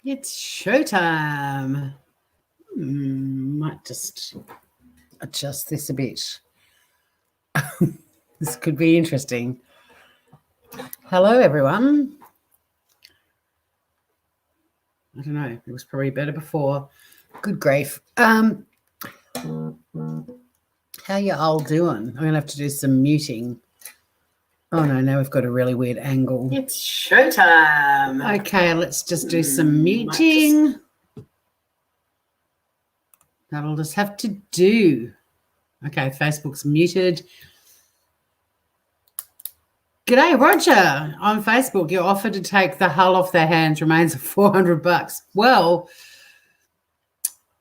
It's showtime. Might just adjust this a bit. This could be interesting. Hello, everyone. I don't know. It was probably better before. Good grief. How you all doing? I'm going to have to do some muting. Oh, no, now we've got a really weird angle. It's showtime. Okay, let's just do some muting. That'll just have to do. Okay, Facebook's muted. G'day, Roger. On Facebook, your offer to take the hull off their hands remains at $400. Well,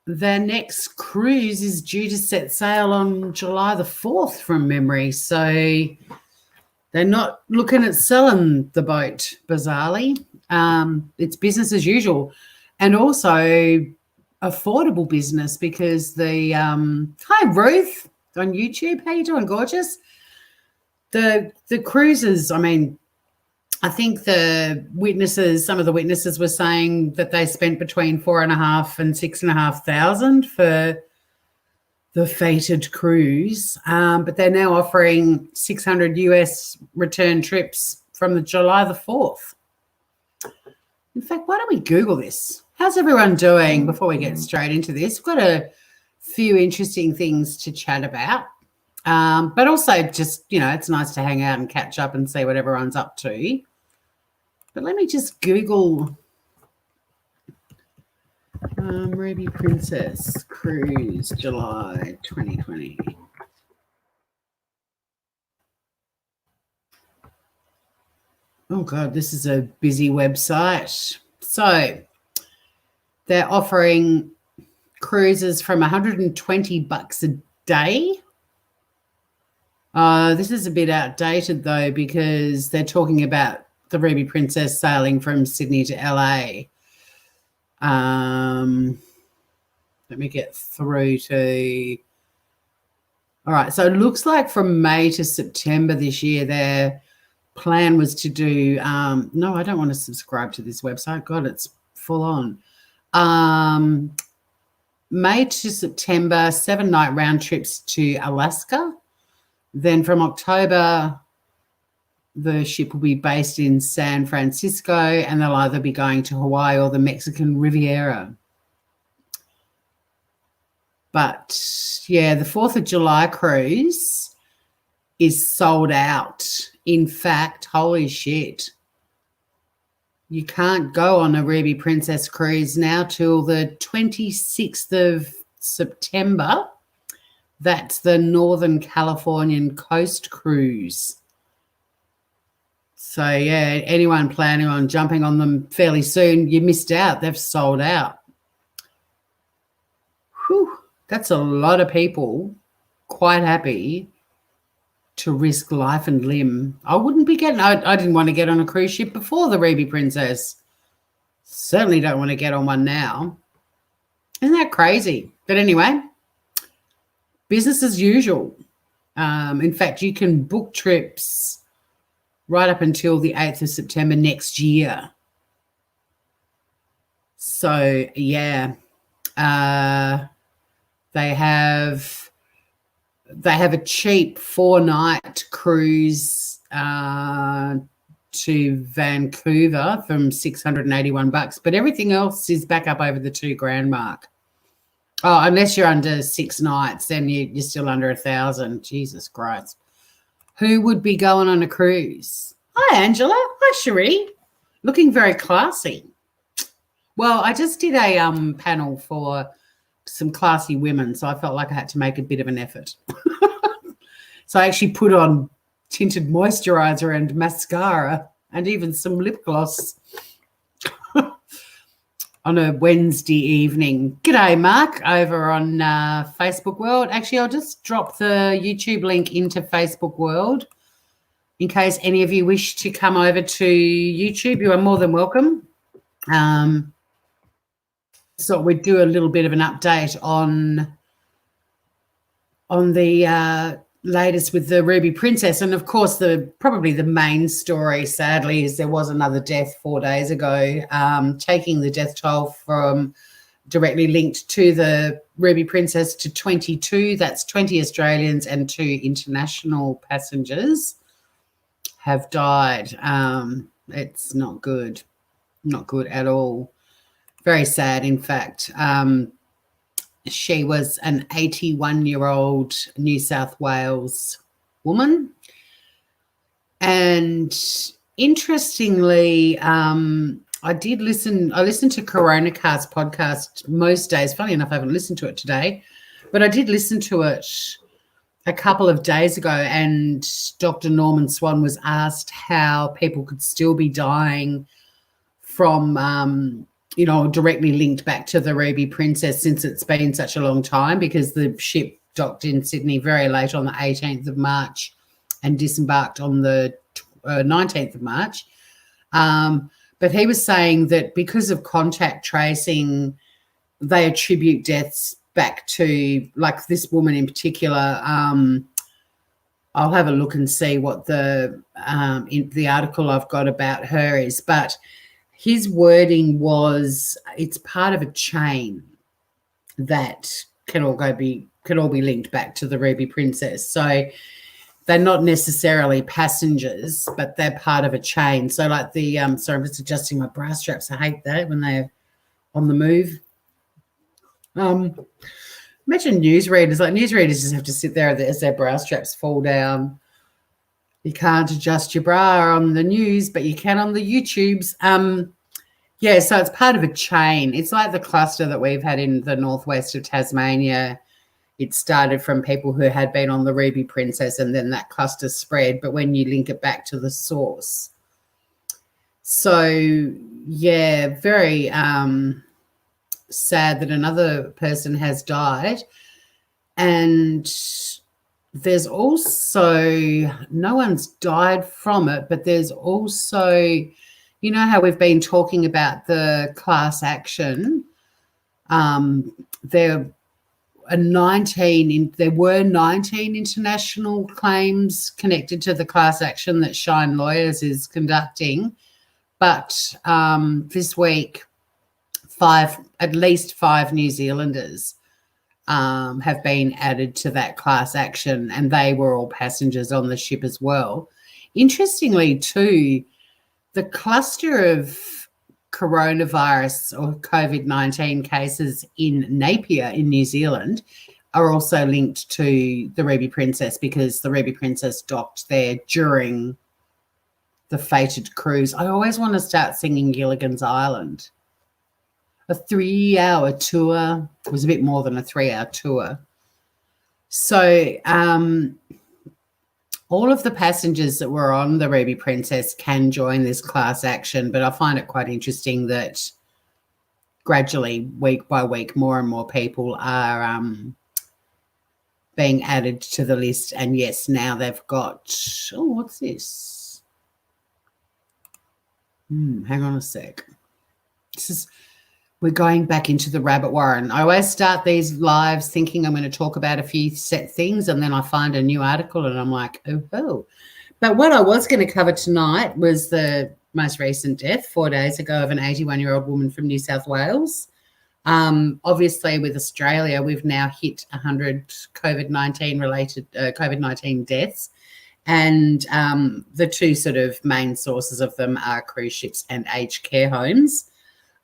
their next cruise is due to set sail on July the 4th from memory. So they're not looking at selling the boat, bizarrely. It's business as usual. And also affordable business because the hi, Ruth on YouTube. How you doing, gorgeous? The cruises, I mean, I think some of the witnesses were saying that they spent between $4,500 and $6,500 for the fated cruise, but they're now offering 600 US return trips from the July the 4th. In fact, why don't we Google this? How's everyone doing before we get straight into this? We've got a few interesting things to chat about. But also just, it's nice to hang out and catch up and see what everyone's up to. But let me just Google Ruby Princess Cruise July 2020. Oh, God, this is a busy website. So they're offering cruises from $120 a day. This is a bit outdated, though, because they're talking about the Ruby Princess sailing from Sydney to LA. Let me get through to... All right, so it looks like from May to September this year, their plan was to do... no, I don't want to subscribe to this website. God, it's full on. May to September, 7-night round trips to Alaska. Then from October, the ship will be based in San Francisco and they'll either be going to Hawaii or the Mexican Riviera. But, yeah, the 4th of July cruise is sold out. In fact, holy shit, you can't go on a Ruby Princess cruise now till the 26th of September. That's the Northern Californian Coast Cruise. So, yeah, anyone planning on jumping on them fairly soon, you missed out. They've sold out. Whew, that's a lot of people quite happy to risk life and limb. I didn't want to get on a cruise ship before the Ruby Princess. Certainly don't want to get on one now. Isn't that crazy? But anyway, business as usual. In fact, you can book trips right up until the 8th of September next year. So, yeah, they have a cheap 4-night cruise to Vancouver from $681, but everything else is back up over the $2,000 mark. Oh, unless you're under 6 nights, then you're still under 1,000. Jesus Christ. Who would be going on a cruise? Hi, Angela. Hi, Cherie. Looking very classy. Well, I just did a panel for some classy women, so I felt like I had to make a bit of an effort. So I actually put on tinted moisturizer and mascara and even some lip gloss on a Wednesday evening. G'day, Mark, over on Facebook World. Actually, I'll just drop the YouTube link into Facebook World in case any of you wish to come over to YouTube. You are more than welcome. So we'd do a little bit of an update on the latest with the Ruby Princess. And, of course, probably the main story, sadly, is there was another death 4 days ago, taking the death toll from directly linked to the Ruby Princess to 22. That's 20 Australians and 2 international passengers have died. It's not good. Not good at all. Very sad, in fact. She was an 81-year-old New South Wales woman. And interestingly, I listened to Coronacast podcast most days. Funny enough, I haven't listened to it today, but I did listen to it a couple of days ago, and Dr. Norman Swan was asked how people could still be dying from, directly linked back to the Ruby Princess since it's been such a long time, because the ship docked in Sydney very late on the 18th of March and disembarked on the 19th of March. But he was saying that because of contact tracing, they attribute deaths back to, like this woman in particular. I'll have a look and see what the article I've got about her is. But his wording was, it's part of a chain that can all be linked back to the Ruby Princess. So they're not necessarily passengers, but they're part of a chain. So like sorry, I'm just adjusting my bra straps. I hate that when they're on the move. Imagine newsreaders. Like, newsreaders just have to sit there as their bra straps fall down. You can't adjust your bra on the news, but you can on the YouTubes. So it's part of a chain. It's like the cluster that we've had in the northwest of Tasmania. It started from people who had been on the Ruby Princess, and then that cluster spread, but when you link it back to the source. So, yeah, very sad that another person has died. And there's also, no one's died from it, but there's also, you know how we've been talking about the class action? There were 19 international claims connected to the class action that Shine Lawyers is conducting, but this week, at least five New Zealanders have been added to that class action, and they were all passengers on the ship as well. Interestingly, too, the cluster of coronavirus or COVID-19 cases in Napier in New Zealand are also linked to the Ruby Princess, because the Ruby Princess docked there during the fated cruise. I always want to start singing Gilligan's Island. A 3-hour tour. It was a bit more than a 3-hour tour. So all of the passengers that were on the Ruby Princess can join this class action, but I find it quite interesting that gradually, week by week, more and more people are being added to the list. And yes, now they've got, what's this? Hang on a sec. We're going back into the rabbit warren. I always start these lives thinking I'm going to talk about a few set things, and then I find a new article and I'm like, oh. But what I was going to cover tonight was the most recent death 4 days ago of an 81-year-old woman from New South Wales. Obviously, with Australia, we've now hit 100 COVID-19 deaths. And the two sort of main sources of them are cruise ships and aged care homes.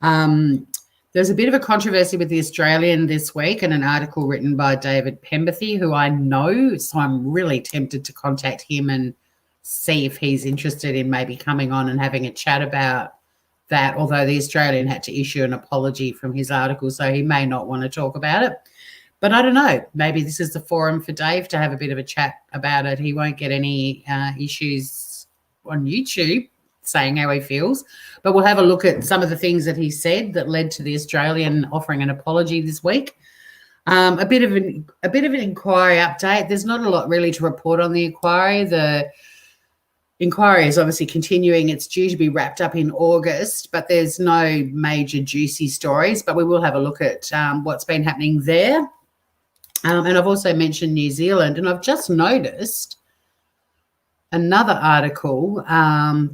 There's a bit of a controversy with The Australian this week, and an article written by David Pemberthy, who I know, so I'm really tempted to contact him and see if he's interested in maybe coming on and having a chat about that, although The Australian had to issue an apology from his article, so he may not want to talk about it. But I don't know, maybe this is the forum for Dave to have a bit of a chat about it. He won't get any issues on YouTube saying how he feels, but we'll have a look at some of the things that he said that led to The Australian offering an apology this week. A bit of an inquiry update. There's not a lot really to report on the inquiry. The inquiry is obviously continuing. It's due to be wrapped up in August, but there's no major juicy stories. But we will have a look at what's been happening there. And I've also mentioned New Zealand, and I've just noticed another article.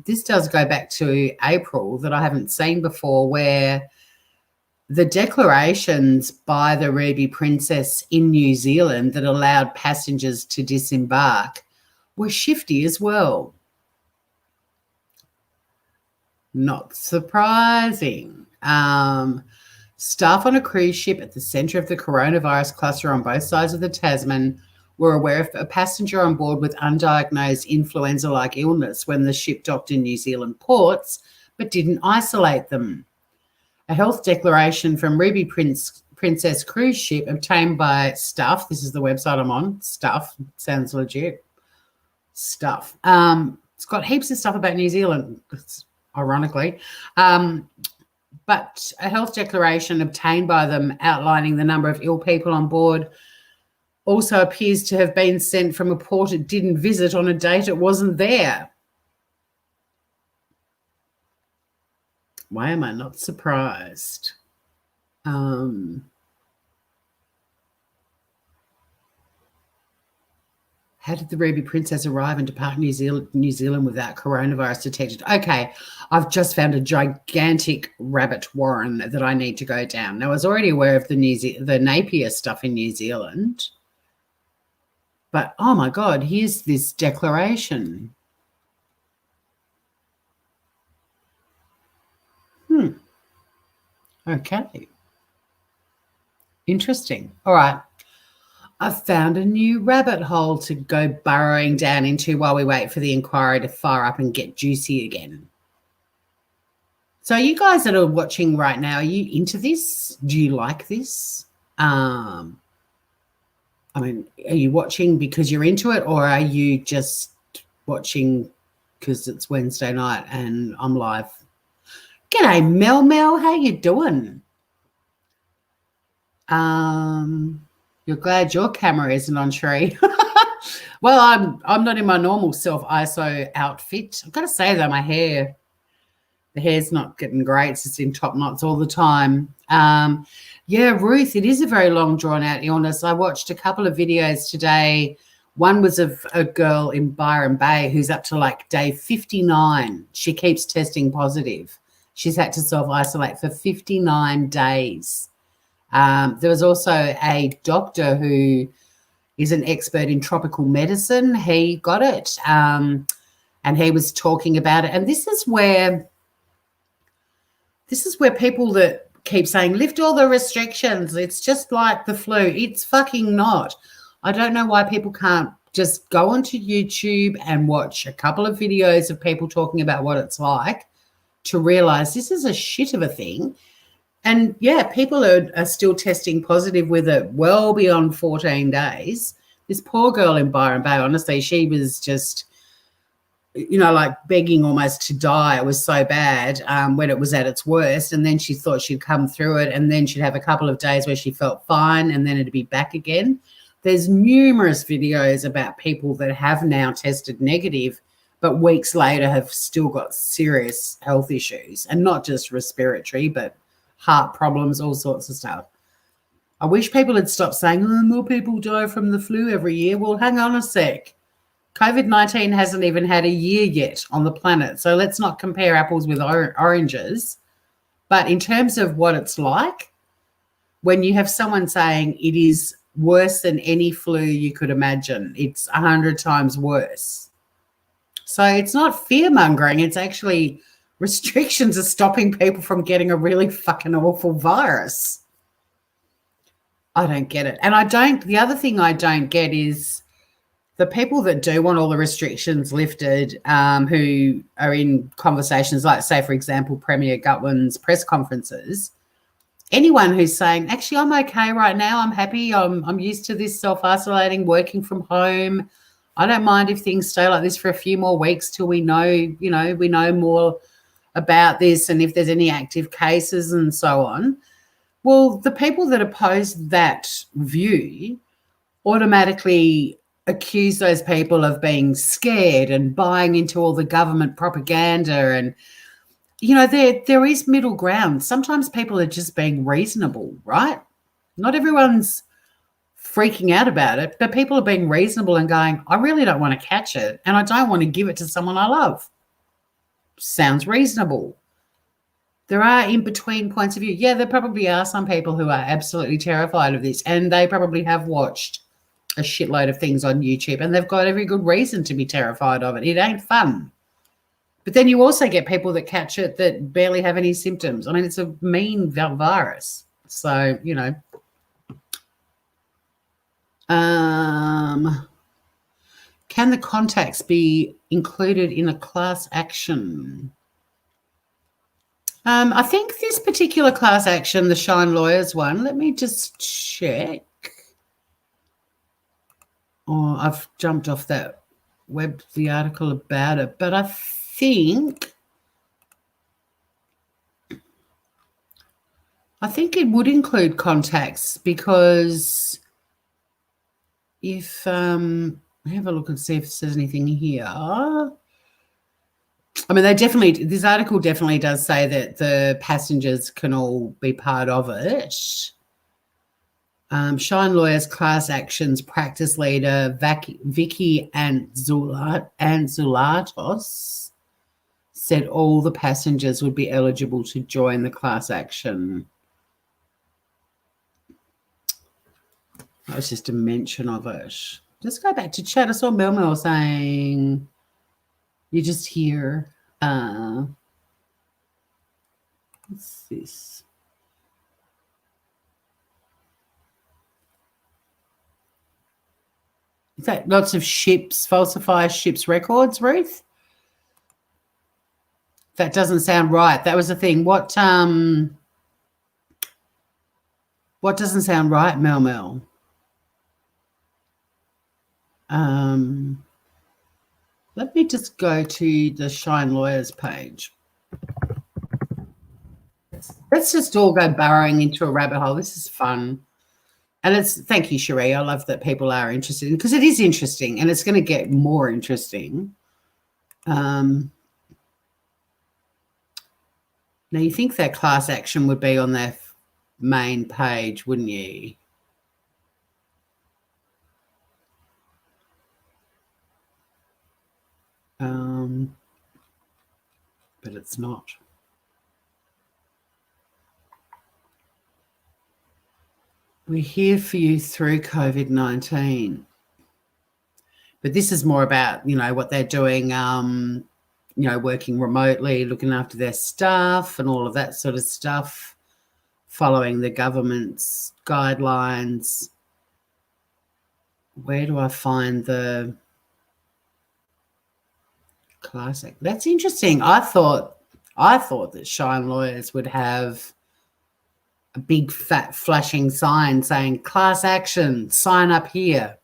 This does go back to April that I haven't seen before, where the declarations by the Ruby Princess in New Zealand that allowed passengers to disembark were shifty as well. Not surprising. Staff on a cruise ship at the centre of the coronavirus cluster on both sides of the Tasman were aware of a passenger on board with undiagnosed influenza-like illness when the ship docked in New Zealand ports, but didn't isolate them. A health declaration from Ruby Princess cruise ship obtained by Stuff, this is the website I'm on, Stuff, sounds legit, Stuff. It's got heaps of stuff about New Zealand, ironically. But a health declaration obtained by them outlining the number of ill people on board also appears to have been sent from a port it didn't visit on a date it wasn't there. Why am I not surprised? How did the Ruby Princess arrive and depart New Zealand without coronavirus detected? Okay, I've just found a gigantic rabbit warren that I need to go down. Now, I was already aware of the Napier stuff in New Zealand, but oh my God, here's this declaration. Okay. Interesting. All right. I've found a new rabbit hole to go burrowing down into while we wait for the inquiry to fire up and get juicy again. So you guys that are watching right now, are you into this? Do you like this? I mean, are you watching because you're into it, or are you just watching because it's Wednesday night and I'm live? G'day, Mel. How you doing? You're glad your camera isn't on, Sheree. Well, I'm not in my normal self-ISO outfit. I've got to say, though, the hair's not getting great. It's just in top knots all the time. Yeah, Ruth, it is a very long, drawn-out illness. I watched a couple of videos today. One was of a girl in Byron Bay who's up to like day 59. She keeps testing positive. She's had to self-isolate for 59 days. There was also a doctor who is an expert in tropical medicine. He got it, and he was talking about it. And this is where people that keep saying, lift all the restrictions, it's just like the flu. It's fucking not. I don't know why people can't just go onto YouTube and watch a couple of videos of people talking about what it's like to realize this is a shit of a thing. And, yeah, people are still testing positive with it well beyond 14 days. This poor girl in Byron Bay, honestly, she was just, like begging almost to die. It was so bad when it was at its worst. And then she thought she'd come through it, and then she'd have a couple of days where she felt fine, and then it'd be back again. There's numerous videos about people that have now tested negative, but weeks later have still got serious health issues, and not just respiratory, but heart problems, all sorts of stuff. I wish people had stopped saying, more people die from the flu every year. Well, hang on a sec. COVID-19 hasn't even had a year yet on the planet, so let's not compare apples with oranges. But in terms of what it's like, when you have someone saying it is worse than any flu you could imagine, it's 100 times worse. So it's not fear-mongering, it's actually restrictions are stopping people from getting a really fucking awful virus. I don't get it. And the other thing I don't get is the people that do want all the restrictions lifted, who are in conversations like, say, for example, Premier Gutwein's press conferences, anyone who's saying, actually, I'm okay right now, I'm happy, I'm used to this self-isolating, working from home, I don't mind if things stay like this for a few more weeks till we know more about this and if there's any active cases and so on. Well, the people that oppose that view automatically accuse those people of being scared and buying into all the government propaganda. And, there is middle ground. Sometimes people are just being reasonable, right? Not everyone's freaking out about it, but people are being reasonable and going, I really don't want to catch it and I don't want to give it to someone I love. Sounds reasonable. There are in-between points of view. Yeah, there probably are some people who are absolutely terrified of this, and they probably have watched a shitload of things on YouTube, and they've got every good reason to be terrified of it. It ain't fun. But then you also get people that catch it that barely have any symptoms. I mean, it's a mean virus. So, you know. Can the contacts be included in a class action? I think this particular class action, the Shine Lawyers one, let me just check. Oh, I've jumped off that the article about it, but I think it would include contacts because if have a look and see if it says anything here. I mean, this article definitely does say that the passengers can all be part of it. Shine Lawyers class actions practice leader Vicky Anzulatos said all the passengers would be eligible to join the class action. That was just a mention of it. Just go back to chat. I saw Mel saying you're just here. What's this? Is that lots of ships falsify ships' records, Ruth? That doesn't sound right. That was the thing. What doesn't sound right, Mel? Let me just go to the Shine Lawyers page. Let's just all go burrowing into a rabbit hole. This is fun. And thank you, Cherie. I love that people are interested because it is interesting and it's going to get more interesting. Now, you think that class action would be on their main page, wouldn't you? But it's not. We're here for you through COVID-19. But this is more about, what they're doing, working remotely, looking after their staff and all of that sort of stuff, following the government's guidelines. Where do I find the classic? That's interesting. I thought that Shine Lawyers would have a big fat flashing sign saying class action, sign up here.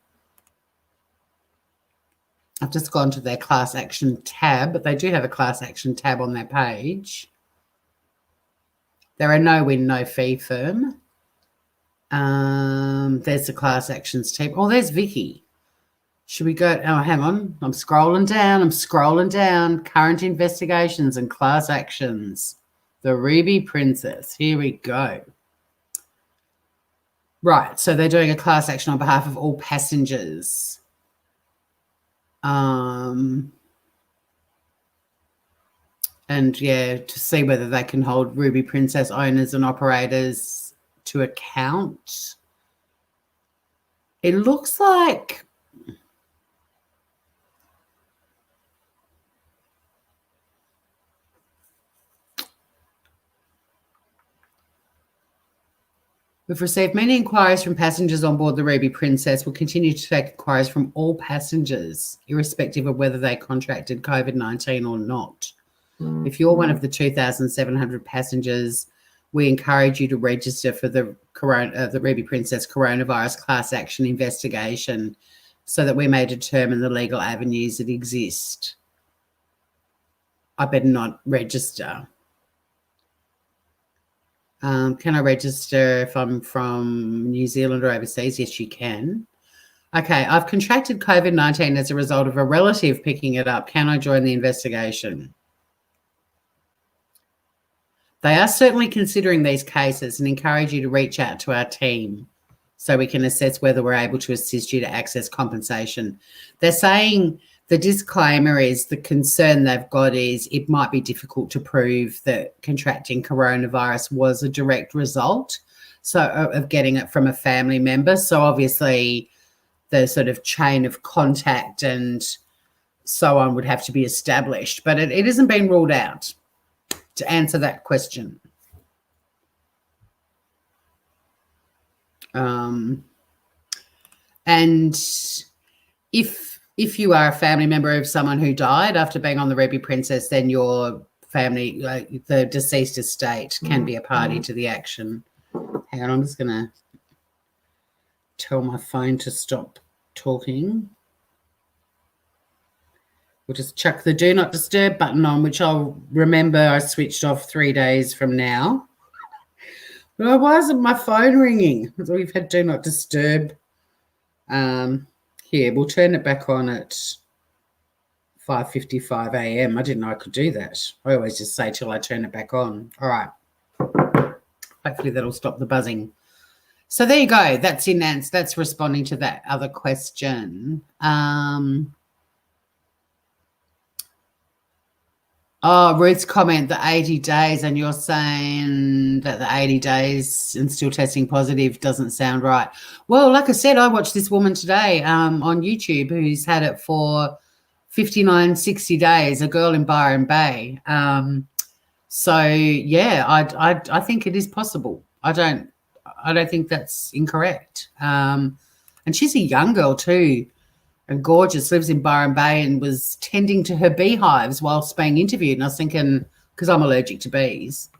I've just gone to their class action tab, but they do have a class action tab on their page. They're a no win, no fee firm. There's the class actions team. Oh, there's Vicky. Should we go? Oh, hang on. I'm scrolling down. Current investigations and class actions. The Ruby Princess. Here we go. Right. So they're doing a class action on behalf of all passengers. And yeah, to see whether they can hold Ruby Princess owners and operators to account. It looks like we've received many inquiries from passengers on board the Ruby Princess. We'll continue to take inquiries from all passengers, irrespective of whether they contracted COVID-19 or not. If you're one of the 2,700 passengers, we encourage you to register for the Ruby Princess coronavirus class action investigation so that we may determine the legal avenues that exist. I better not register. Can I register if I'm from New Zealand or overseas? Yes, you can. Okay, I've contracted COVID-19 as a result of a relative picking it up. Can I join the investigation? They are certainly considering these cases and encourage you to reach out to our team. so we can assess whether we're able to assist you to access compensation. They're saying the disclaimer is the concern they've got is it might be difficult to prove that contracting coronavirus was a direct result of getting it from a family member. So obviously the sort of chain of contact and so on would have to be established, but it hasn't been ruled out to answer that question. And if you are a family member of someone who died after being on the Ruby Princess, then your family, the deceased estate, can be a party to the action. Hang on, I'm just going to tell my phone to stop talking. We'll just chuck the do not disturb button on, which I'll remember I switched off 3 days from now. But why isn't my phone ringing? We've had do not disturb. Here, we'll turn it back on at 5:55 a.m. I didn't know I could do that. I always just say till I turn it back on. All right. Hopefully that'll stop the buzzing. So there you go. That's in answer. That's responding to that other question. Ruth's comment, the 80 days, and you're saying that the 80 days and still testing positive doesn't sound right. Well, like I said, I watched this woman today on YouTube who's had it for 59, 60 days, a girl in Byron Bay. So, yeah, I think it is possible. I don't think that's incorrect. And she's a young girl too. And gorgeous, lives in Byron Bay and was tending to her beehives whilst being interviewed. And I was thinking, because I'm allergic to bees, I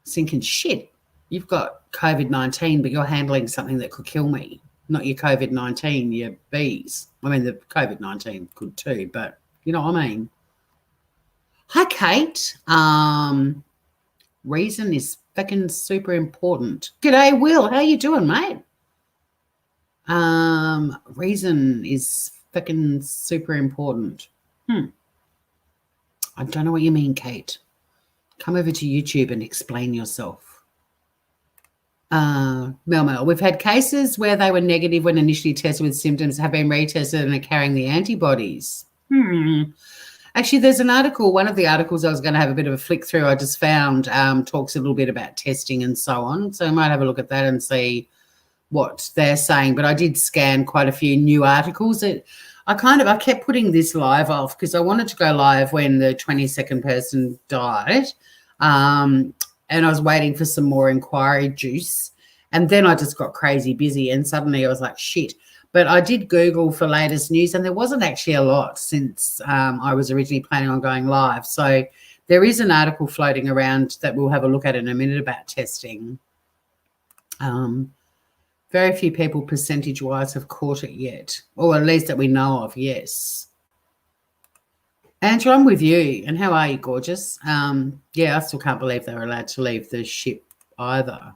was thinking, shit, you've got COVID-19, but you're handling something that could kill me. Not your COVID-19, your bees. I mean, the COVID-19 could too, but you know what I mean. Hi, Kate. Reason is fucking super important. G'day, Will. How you doing, mate? Reason is fucking super important. I don't know what you mean, Kate. Come over to YouTube and explain yourself. Mel, we've had cases where they were negative when initially tested with symptoms, have been retested and are carrying the antibodies. Actually, there's an article, one of the articles I was going to have a bit of a flick through, I just found talks a little bit about testing and so on. So I might have a look at that and see what they're saying, but I did scan quite a few new articles. I kept putting this live off because I wanted to go live when the 22nd person died, and I was waiting for some more inquiry juice, and then I just got crazy busy and suddenly I was like, shit. But I did Google for latest news and there wasn't actually a lot since I was originally planning on going live. So there is an article floating around that we'll have a look at in a minute about testing. Very few people percentage-wise have caught it yet, or at least that we know of, yes. Andrew, I'm with you. And how are you, gorgeous? Yeah, I still can't believe they were allowed to leave the ship either.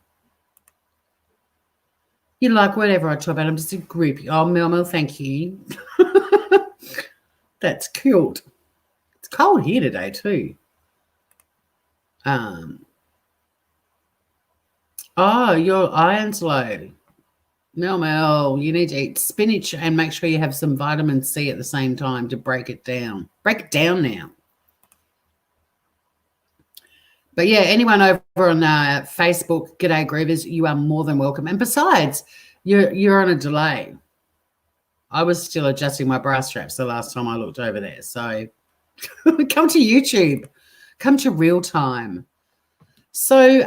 You like whatever I talk about. I'm just a groupie. Oh, Mel, thank you. That's cute. It's cold here today too. Oh, your iron's low. Mel, you need to eat spinach and make sure you have some vitamin C at the same time to break it down. Break it down now. But, yeah, anyone over on Facebook, G'day Groovers, you are more than welcome. And besides, you're on a delay. I was still adjusting my bra straps the last time I looked over there. So come to YouTube. Come to real time. So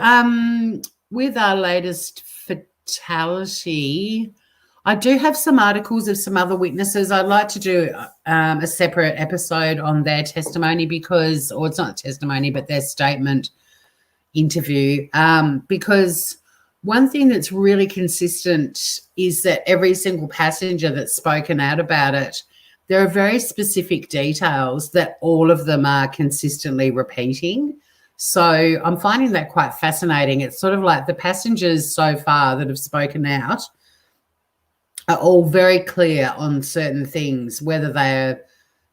with our latest fatality, I do have some articles of some other witnesses. I'd like to do a separate episode on their testimony because, or it's not testimony, but their statement interview, because one thing that's really consistent is that every single passenger that's spoken out about it, there are very specific details that all of them are consistently repeating. So I'm finding that quite fascinating. It's sort of like the passengers so far that have spoken out are all very clear on certain things, whether they're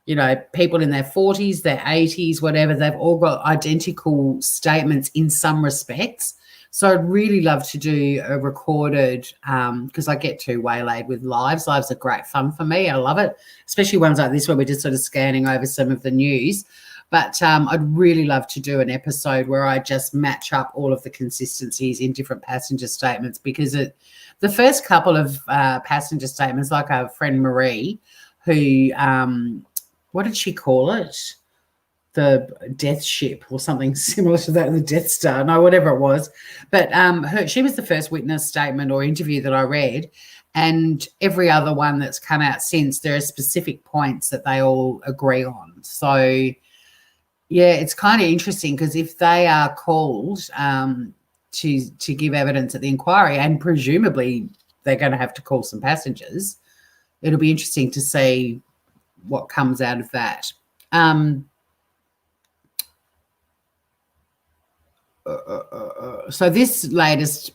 people in their 40s, their 80s, whatever, they've all got identical statements in some respects. So I'd really love to do a recorded, because I get too waylaid with lives. Lives are great fun for me. I love it, especially ones like this where we're just sort of scanning over some of the news. But I'd really love to do an episode where I just match up all of the consistencies in different passenger statements, because the first couple of passenger statements, like our friend Marie, who, what did she call it? The Death Ship or something similar to that, the Death Star, no, whatever it was. But she was the first witness statement or interview that I read, and every other one that's come out since, there are specific points that they all agree on. So, yeah, it's kind of interesting, because if they are called to give evidence at the inquiry, and presumably they're going to have to call some passengers, it'll be interesting to see what comes out of that. So this latest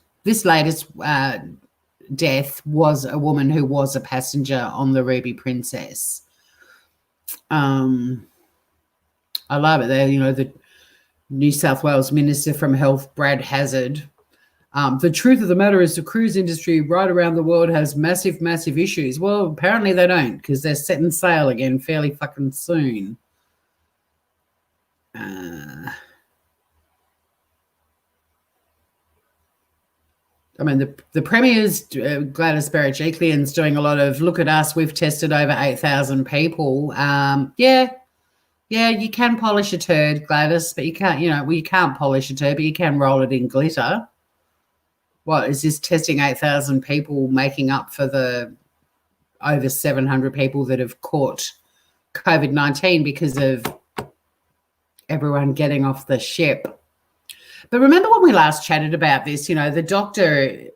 death was a woman who was a passenger on the Ruby Princess. I love it. There, the New South Wales Minister from Health, Brad Hazard. The truth of the matter is the cruise industry right around the world has massive, massive issues. Well, apparently they don't, because they're setting sail again fairly fucking soon. I mean, the Premier's, Gladys Berejiklian's doing a lot of, look at us, we've tested over 8,000 people. Yeah, you can polish a turd, Gladys, but you can't, you can't polish a turd, but you can roll it in glitter. What, is this testing 8,000 people making up for the over 700 people that have caught COVID-19 because of everyone getting off the ship? But remember when we last chatted about this, the doctor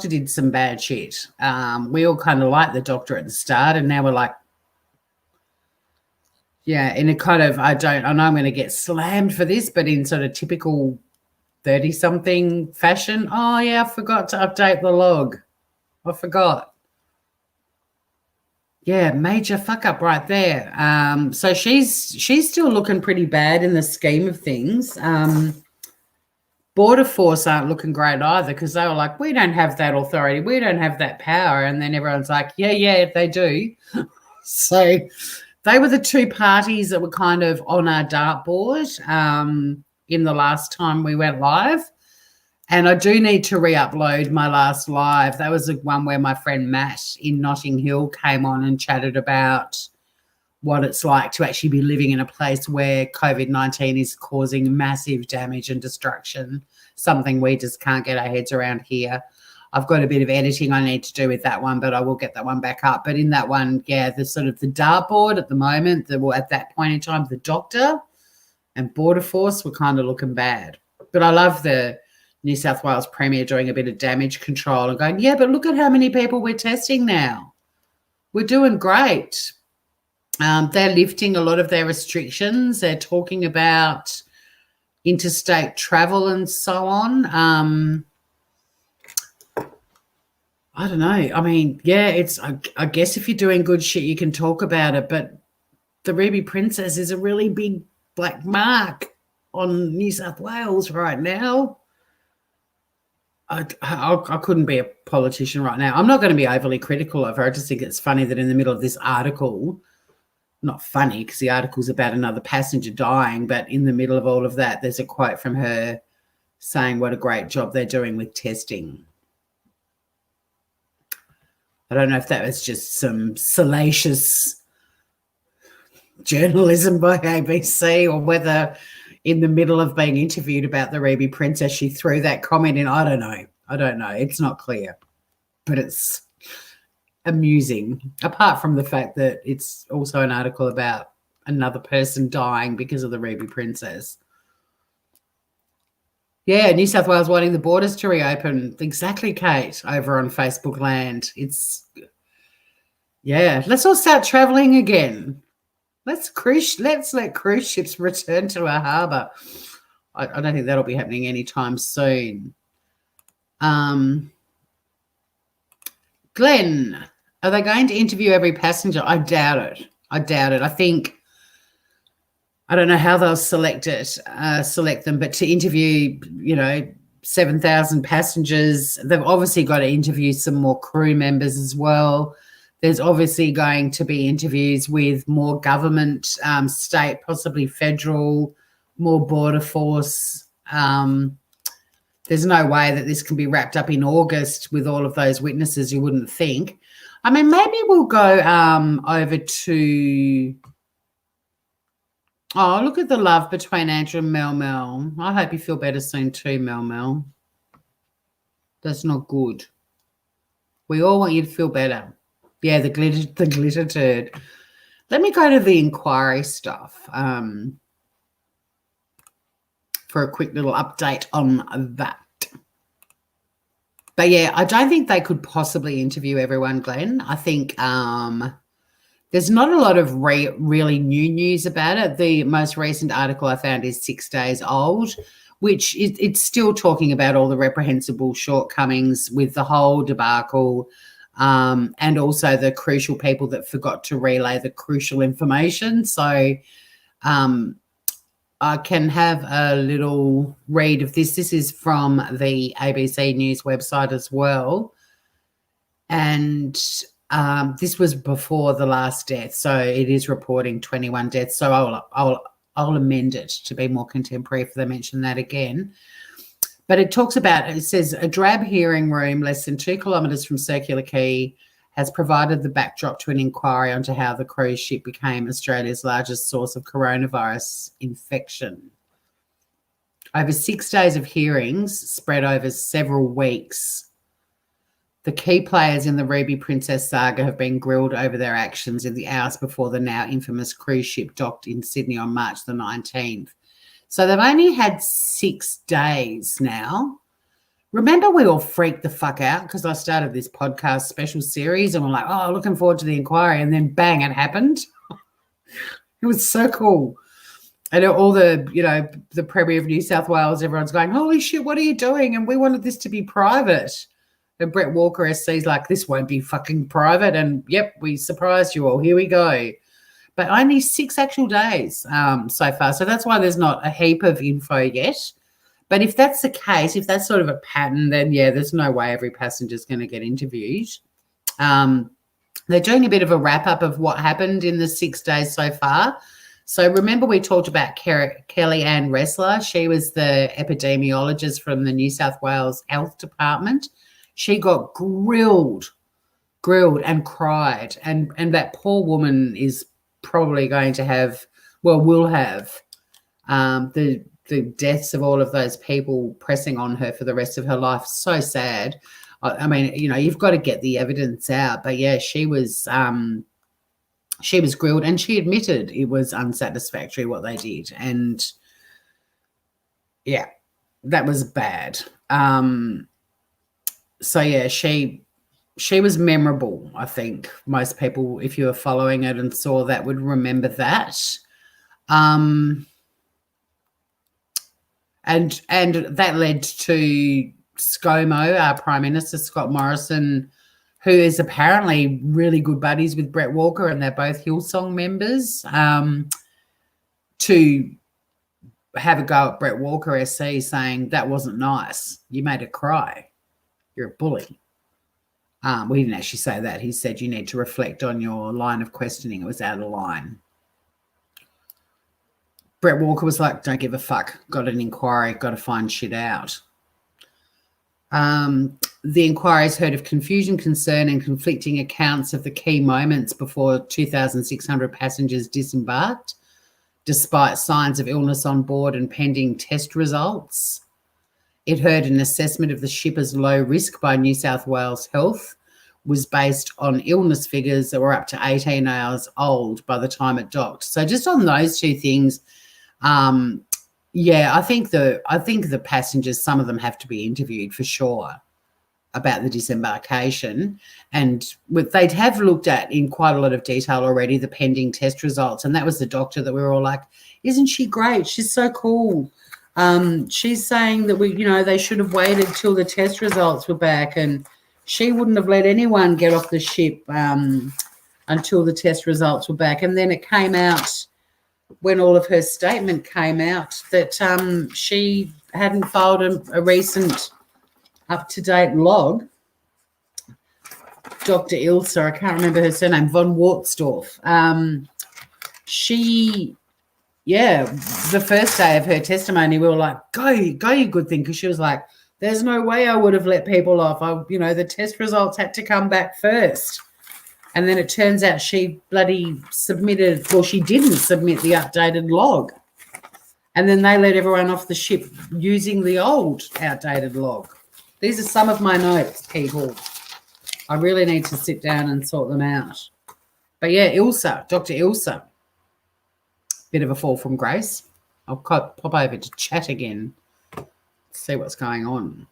did some bad shit. We all kind of liked the doctor at the start, and now we're like, yeah, in a kind of, I know I'm going to get slammed for this, but in sort of typical 30-something fashion. Oh, yeah, I forgot to update the log. I forgot. Yeah, major fuck up right there. So she's still looking pretty bad in the scheme of things. Border Force aren't looking great either, because they were like, we don't have that authority, we don't have that power, and then everyone's like, yeah, they do. So they were the two parties that were kind of on our dartboard in the last time we went live. And I do need to re-upload my last live. That was the one where my friend Matt in Notting Hill came on and chatted about what it's like to actually be living in a place where COVID-19 is causing massive damage and destruction, something we just can't get our heads around here. I've got a bit of editing I need to do with that one, but I will get that one back up. But in that one, yeah, the sort of the dartboard at the moment, at that point in time, the doctor and Border Force were kind of looking bad. But I love the New South Wales Premier doing a bit of damage control and going, yeah, but look at how many people we're testing now. We're doing great. They're lifting a lot of their restrictions. They're talking about interstate travel and so on. I don't know. I mean, yeah, I guess if you're doing good shit, you can talk about it. But the Ruby Princess is a really big black mark on New South Wales right now. I couldn't be a politician right now. I'm not going to be overly critical of her. I just think it's funny that in the middle of this article, not funny because the article's about another passenger dying, but in the middle of all of that, there's a quote from her saying what a great job they're doing with testing. I don't know if that was just some salacious journalism by ABC or whether in the middle of being interviewed about the Ruby Princess, she threw that comment in. I don't know. It's not clear, but it's amusing, apart from the fact that it's also an article about another person dying because of the Ruby Princess. Yeah, New South Wales wanting the borders to reopen. Exactly, Kate, over on Facebook land. Let's all start travelling again. Let's let cruise ships return to our harbour. I don't think that'll be happening anytime soon. Glenn, are they going to interview every passenger? I doubt it. I doubt it. I think, I don't know how they'll select them, but to interview, 7,000 passengers, they've obviously got to interview some more crew members as well. There's obviously going to be interviews with more government, state, possibly federal, more border force. There's no way that this can be wrapped up in August with all of those witnesses, you wouldn't think. I mean, maybe we'll go over to... Oh, look at the love between Andrew and Mel. I hope you feel better soon too, Mel. That's not good. We all want you to feel better. Yeah, the glitter turd. Let me go to the inquiry stuff for a quick little update on that. But yeah, I don't think they could possibly interview everyone, Glenn. I think there's not a lot of really new news about it. The most recent article I found is 6 days old, which it's still talking about all the reprehensible shortcomings with the whole debacle, and also the crucial people that forgot to relay the crucial information. So I can have a little read of this. This is from the ABC News website as well. And this was before the last death, so it is reporting 21 deaths. So I'll amend it to be more contemporary if they mention that again. But it talks about, it says, a drab hearing room less than 2 kilometres from Circular Quay has provided the backdrop to an inquiry onto how the cruise ship became Australia's largest source of coronavirus infection. Over 6 days of hearings spread over several weeks, the key players in the Ruby Princess saga have been grilled over their actions in the hours before the now infamous cruise ship docked in Sydney on March the 19th. So they've only had 6 days now. Remember, we all freaked the fuck out because I started this podcast special series and we're like, oh, looking forward to the inquiry. And then bang, it happened. It was so cool. And all the, the Premier of New South Wales, everyone's going, holy shit, what are you doing? And we wanted this to be private. And Brett Walker SC's like, this won't be fucking private. And yep, we surprised you all. Here we go. But only 6 actual days so far. So that's why there's not a heap of info yet. But if that's the case, if that's sort of a pattern, then, yeah, there's no way every passenger is going to get interviewed. They're doing a bit of a wrap-up of what happened in the 6 days so far. So remember we talked about Kelly Ann Ressler. She was the epidemiologist from the New South Wales Health Department. She got grilled and cried. And that poor woman is probably going to have, will have the deaths of all of those people pressing on her for the rest of her life. So sad. I mean, you've got to get the evidence out. But, yeah, she was grilled and she admitted it was unsatisfactory what they did. And, yeah, that was bad. So, yeah, she was memorable, I think. Most people, if you were following it and saw that, would remember that. And that led to ScoMo, our Prime Minister, Scott Morrison, who is apparently really good buddies with Brett Walker, and they're both Hillsong members, to have a go at Brett Walker SC saying, that wasn't nice. You made her cry. You're a bully. Well, he didn't actually say that. He said you need to reflect on your line of questioning. It was out of line. Brett Walker was like, don't give a fuck. Got an inquiry. Got to find shit out. The inquiry's heard of confusion, concern and conflicting accounts of the key moments before 2,600 passengers disembarked, despite signs of illness on board and pending test results. It heard an assessment of the ship as low risk by New South Wales Health was based on illness figures that were up to 18 hours old by the time it docked. So just on those two things, I think the passengers, some of them have to be interviewed for sure about the disembarkation. And they'd have looked at in quite a lot of detail already the pending test results. And that was the doctor that we were all like, isn't she great? She's so cool. She's saying that they should have waited till the test results were back, and she wouldn't have let anyone get off the ship until the test results were back. And then it came out when all of her statement came out that she hadn't filed a recent up-to-date log. Dr. Ilse, I can't remember her surname, von Wartsdorf. The first day of her testimony, we were like, go, you good thing, because she was like, there's no way I would have let people off. The test results had to come back first. And then it turns out she bloody submitted, well, she didn't submit the updated log. And then they let everyone off the ship using the old outdated log. These are some of my notes, people. I really need to sit down and sort them out. But yeah, Dr. Ilse, bit of a fall from grace. I'll pop over to chat again, see what's going on.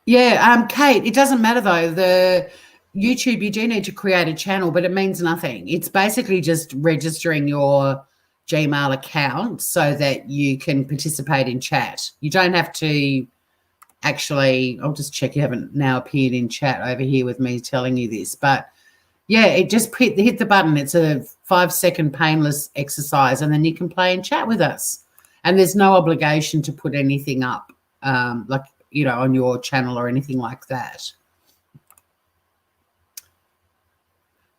Yeah, Kate, it doesn't matter though. The YouTube, you do need to create a channel, but it means nothing. It's basically just registering your Gmail account so that you can participate in chat. You don't have to actually, I'll just check you haven't now appeared in chat over here with me telling you this, but yeah, it just hit the button. It's a 5-second painless exercise, and then you can play and chat with us. And there's no obligation to put anything up, on your channel or anything like that.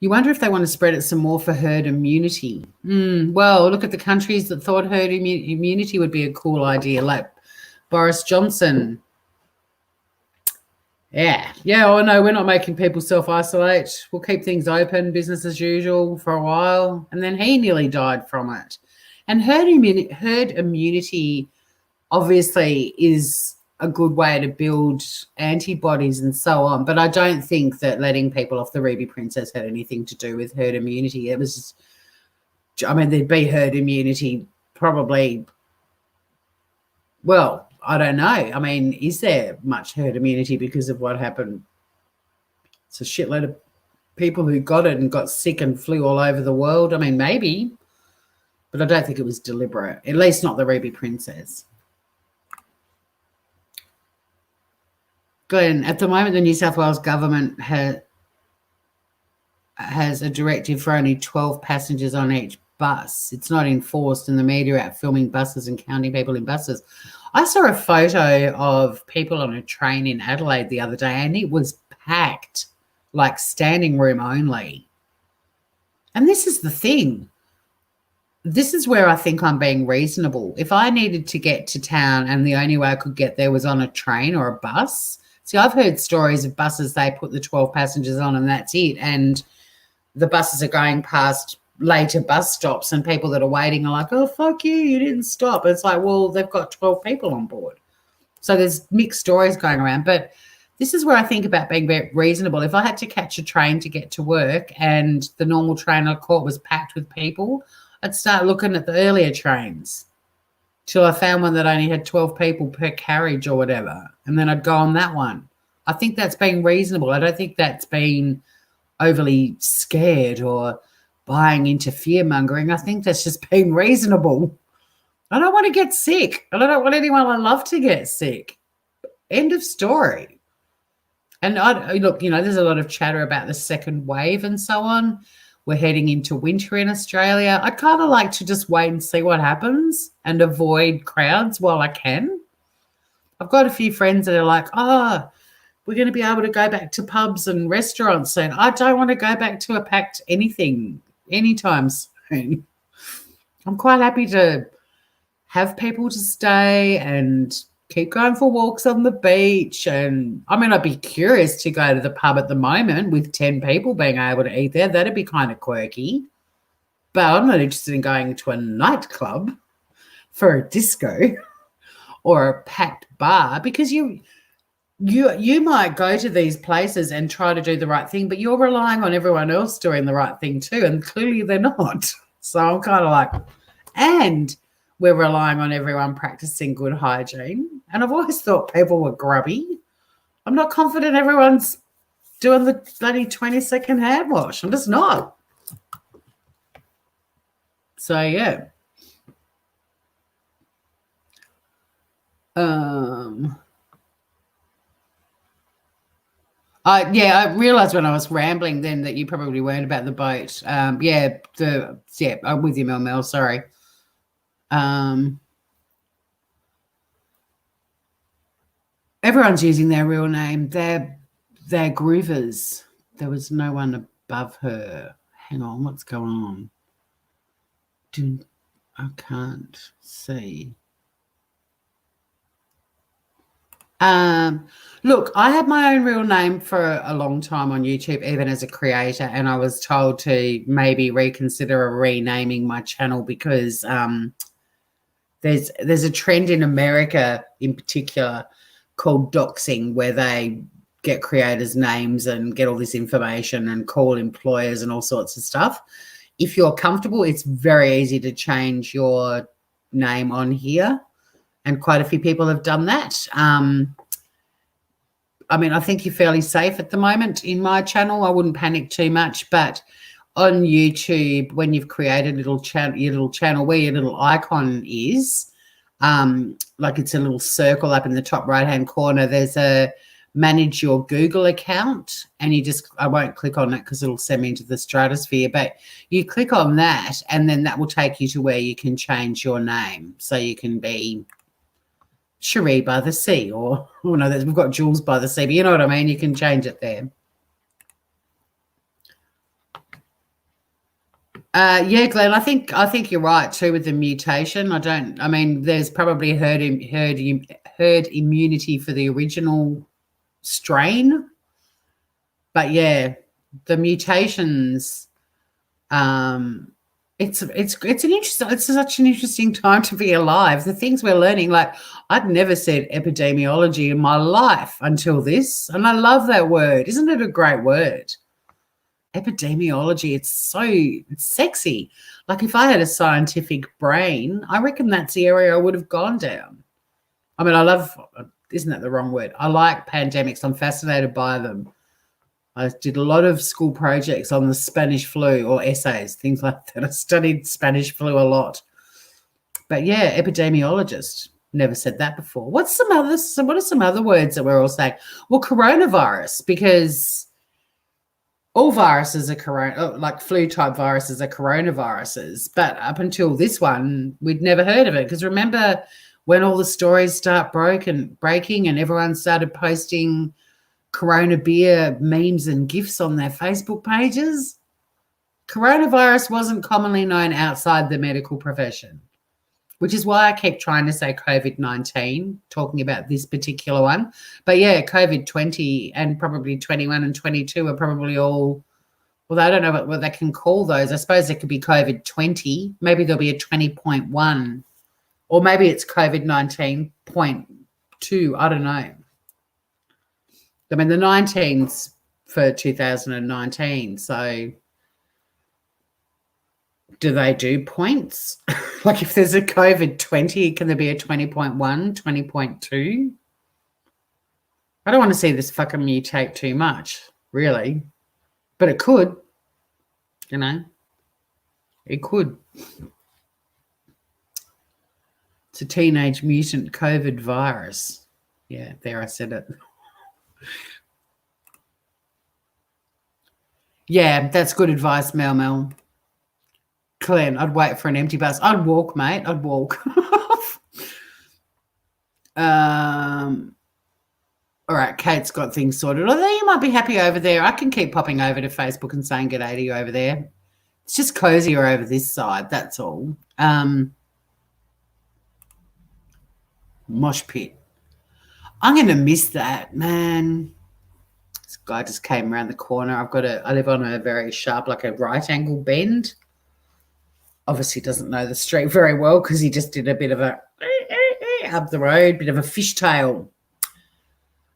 You wonder if they want to spread it some more for herd immunity. Well, look at the countries that thought herd immunity would be a cool idea, like Boris Johnson. Yeah. Oh, no, we're not making people self-isolate. We'll keep things open, business as usual for a while. And then he nearly died from it. And herd immunity obviously is a good way to build antibodies and so on. But I don't think that letting people off the Ruby Princess had anything to do with herd immunity. It was, there'd be herd immunity probably, well, I don't know. Is there much herd immunity because of what happened? It's a shitload of people who got it and got sick and flew all over the world. Maybe, but I don't think it was deliberate, at least not the Ruby Princess. Glenn, at the moment, the New South Wales government has a directive for only 12 passengers on each bus. It's not enforced, and the media are out filming buses and counting people in buses. I saw a photo of people on a train in Adelaide the other day, and it was packed, like standing room only. And this is the thing. This is where I think I'm being reasonable. If I needed to get to town and the only way I could get there was on a train or a bus, see, I've heard stories of buses, they put the 12 passengers on and that's it. And the buses are going past later bus stops and people that are waiting are like, oh, fuck you didn't stop. It's like, well, they've got 12 people on board. So there's mixed stories going around. But this is where I think about being very reasonable. If I had to catch a train to get to work and the normal train I caught was packed with people, I'd start looking at the earlier trains till I found one that only had 12 people per carriage or whatever, and then I'd go on that one. I think that's being reasonable. I don't think that's being overly scared or buying into fear-mongering. I think that's just being reasonable. I don't want to get sick, and I don't want anyone I love to get sick. End of story. And look, there's a lot of chatter about the second wave and so on. We're heading into winter in Australia. I'd kind of like to just wait and see what happens and avoid crowds while I can. I've got a few friends that are like, we're going to be able to go back to pubs and restaurants, and I don't want to go back to a packed anything anytime soon. I'm quite happy to have people to stay and keep going for walks on the beach. And I'd be curious to go to the pub at the moment with 10 people being able to eat there. That'd be kind of quirky. But I'm not interested in going to a nightclub for a disco or a packed bar, because you might go to these places and try to do the right thing, but you're relying on everyone else doing the right thing too, and clearly they're not. So I'm kind of like, and we're relying on everyone practicing good hygiene. And I've always thought people were grubby. I'm not confident everyone's doing the bloody 20-second hand wash. I'm just not. So, yeah. I realised when I was rambling then that you probably weren't about the boat. I'm with you, Mel. Sorry. Everyone's using their real name. They're groovers. There was no one above her. Hang on, what's going on? I can't see. Look, I had my own real name for a long time on YouTube, even as a creator, and I was told to maybe reconsider renaming my channel because there's a trend in America in particular called doxing, where they get creators' names and get all this information and call employers and all sorts of stuff. If you're comfortable, it's very easy to change your name on here, and quite a few people have done that. I mean, I think you're fairly safe at the moment in my channel. I wouldn't panic too much, but on YouTube, when you've created your little channel where your little icon is, like it's a little circle up in the top right-hand corner, there's a manage your Google account, and I won't click on it because it'll send me into the stratosphere, but you click on that and then that will take you to where you can change your name. So you can be Cherie by the Sea, or no, we've got Jules by the Sea, but you know what I mean? You can change it there. Yeah, Glenn, I think you're right too with the mutation. I mean, there's probably herd immunity for the original strain, but yeah, the mutations. It's such an interesting time to be alive. The things we're learning, like I'd never said epidemiology in my life until this, and I love that word. Isn't it a great word? Epidemiology, it's sexy. Like if I had a scientific brain, I reckon that's the area I would have gone down. I mean, isn't that the wrong word? I like pandemics. I'm fascinated by them. I did a lot of school projects on the Spanish flu, or essays, things like that. I studied Spanish flu a lot. But yeah, epidemiologist. Never said that before. What are some other words that we're all saying? Well, coronavirus, because all viruses are like flu-type viruses are coronaviruses. But up until this one, we'd never heard of it. Because remember when all the stories start breaking and everyone started posting Corona beer memes and GIFs on their Facebook pages? Coronavirus wasn't commonly known outside the medical profession, which is why I keep trying to say COVID-19, talking about this particular one. But yeah, COVID-20 and probably 21 and 22 are probably all, well, I don't know what they can call those. I suppose it could be COVID-20. Maybe there'll be a 20.1, or maybe it's COVID-19.2. I don't know. I mean, the 19's for 2019, so do they do points? Like if there's a COVID-20, can there be a 20.1, 20.2? I don't want to see this fucking mutate too much, really. But it could, you know. It could. It's a teenage mutant COVID virus. Yeah, there I said it. Yeah, that's good advice, Mel. Glenn, I'd wait for an empty bus. I'd walk, mate. I'd walk. All right, Kate's got things sorted. Although you might be happy over there. I can keep popping over to Facebook and saying g'day to you over there. It's just cozier over this side, that's all. Mosh pit. I'm going to miss that, man. This guy just came around the corner. I live on a very sharp, like a right angle bend. Obviously doesn't know the street very well because he just did a bit of a up the road, bit of a fishtail.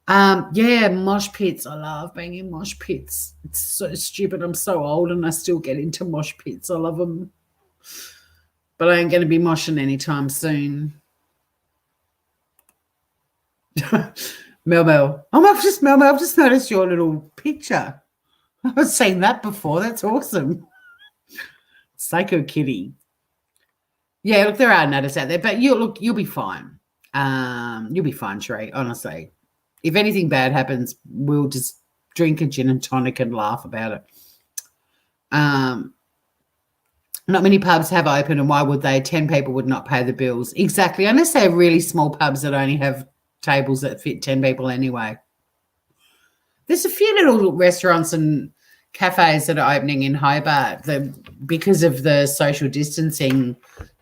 Yeah, mosh pits. I love being in mosh pits. It's so stupid. I'm so old and I still get into mosh pits. I love them. But I ain't going to be moshing anytime soon. Mel. I've just noticed your little picture. I haven't seen that before. That's awesome. Psycho Kitty. Yeah, look, there are nutters out there, but you'll be fine. You'll be fine, Sheree, honestly. If anything bad happens, we'll just drink a gin and tonic and laugh about it. Not many pubs have open, and why would they? 10 people would not pay the bills. Exactly, unless they're really small pubs that only have tables that fit 10 people anyway. There's a few little restaurants and cafes that are opening in Hobart. Because of the social distancing,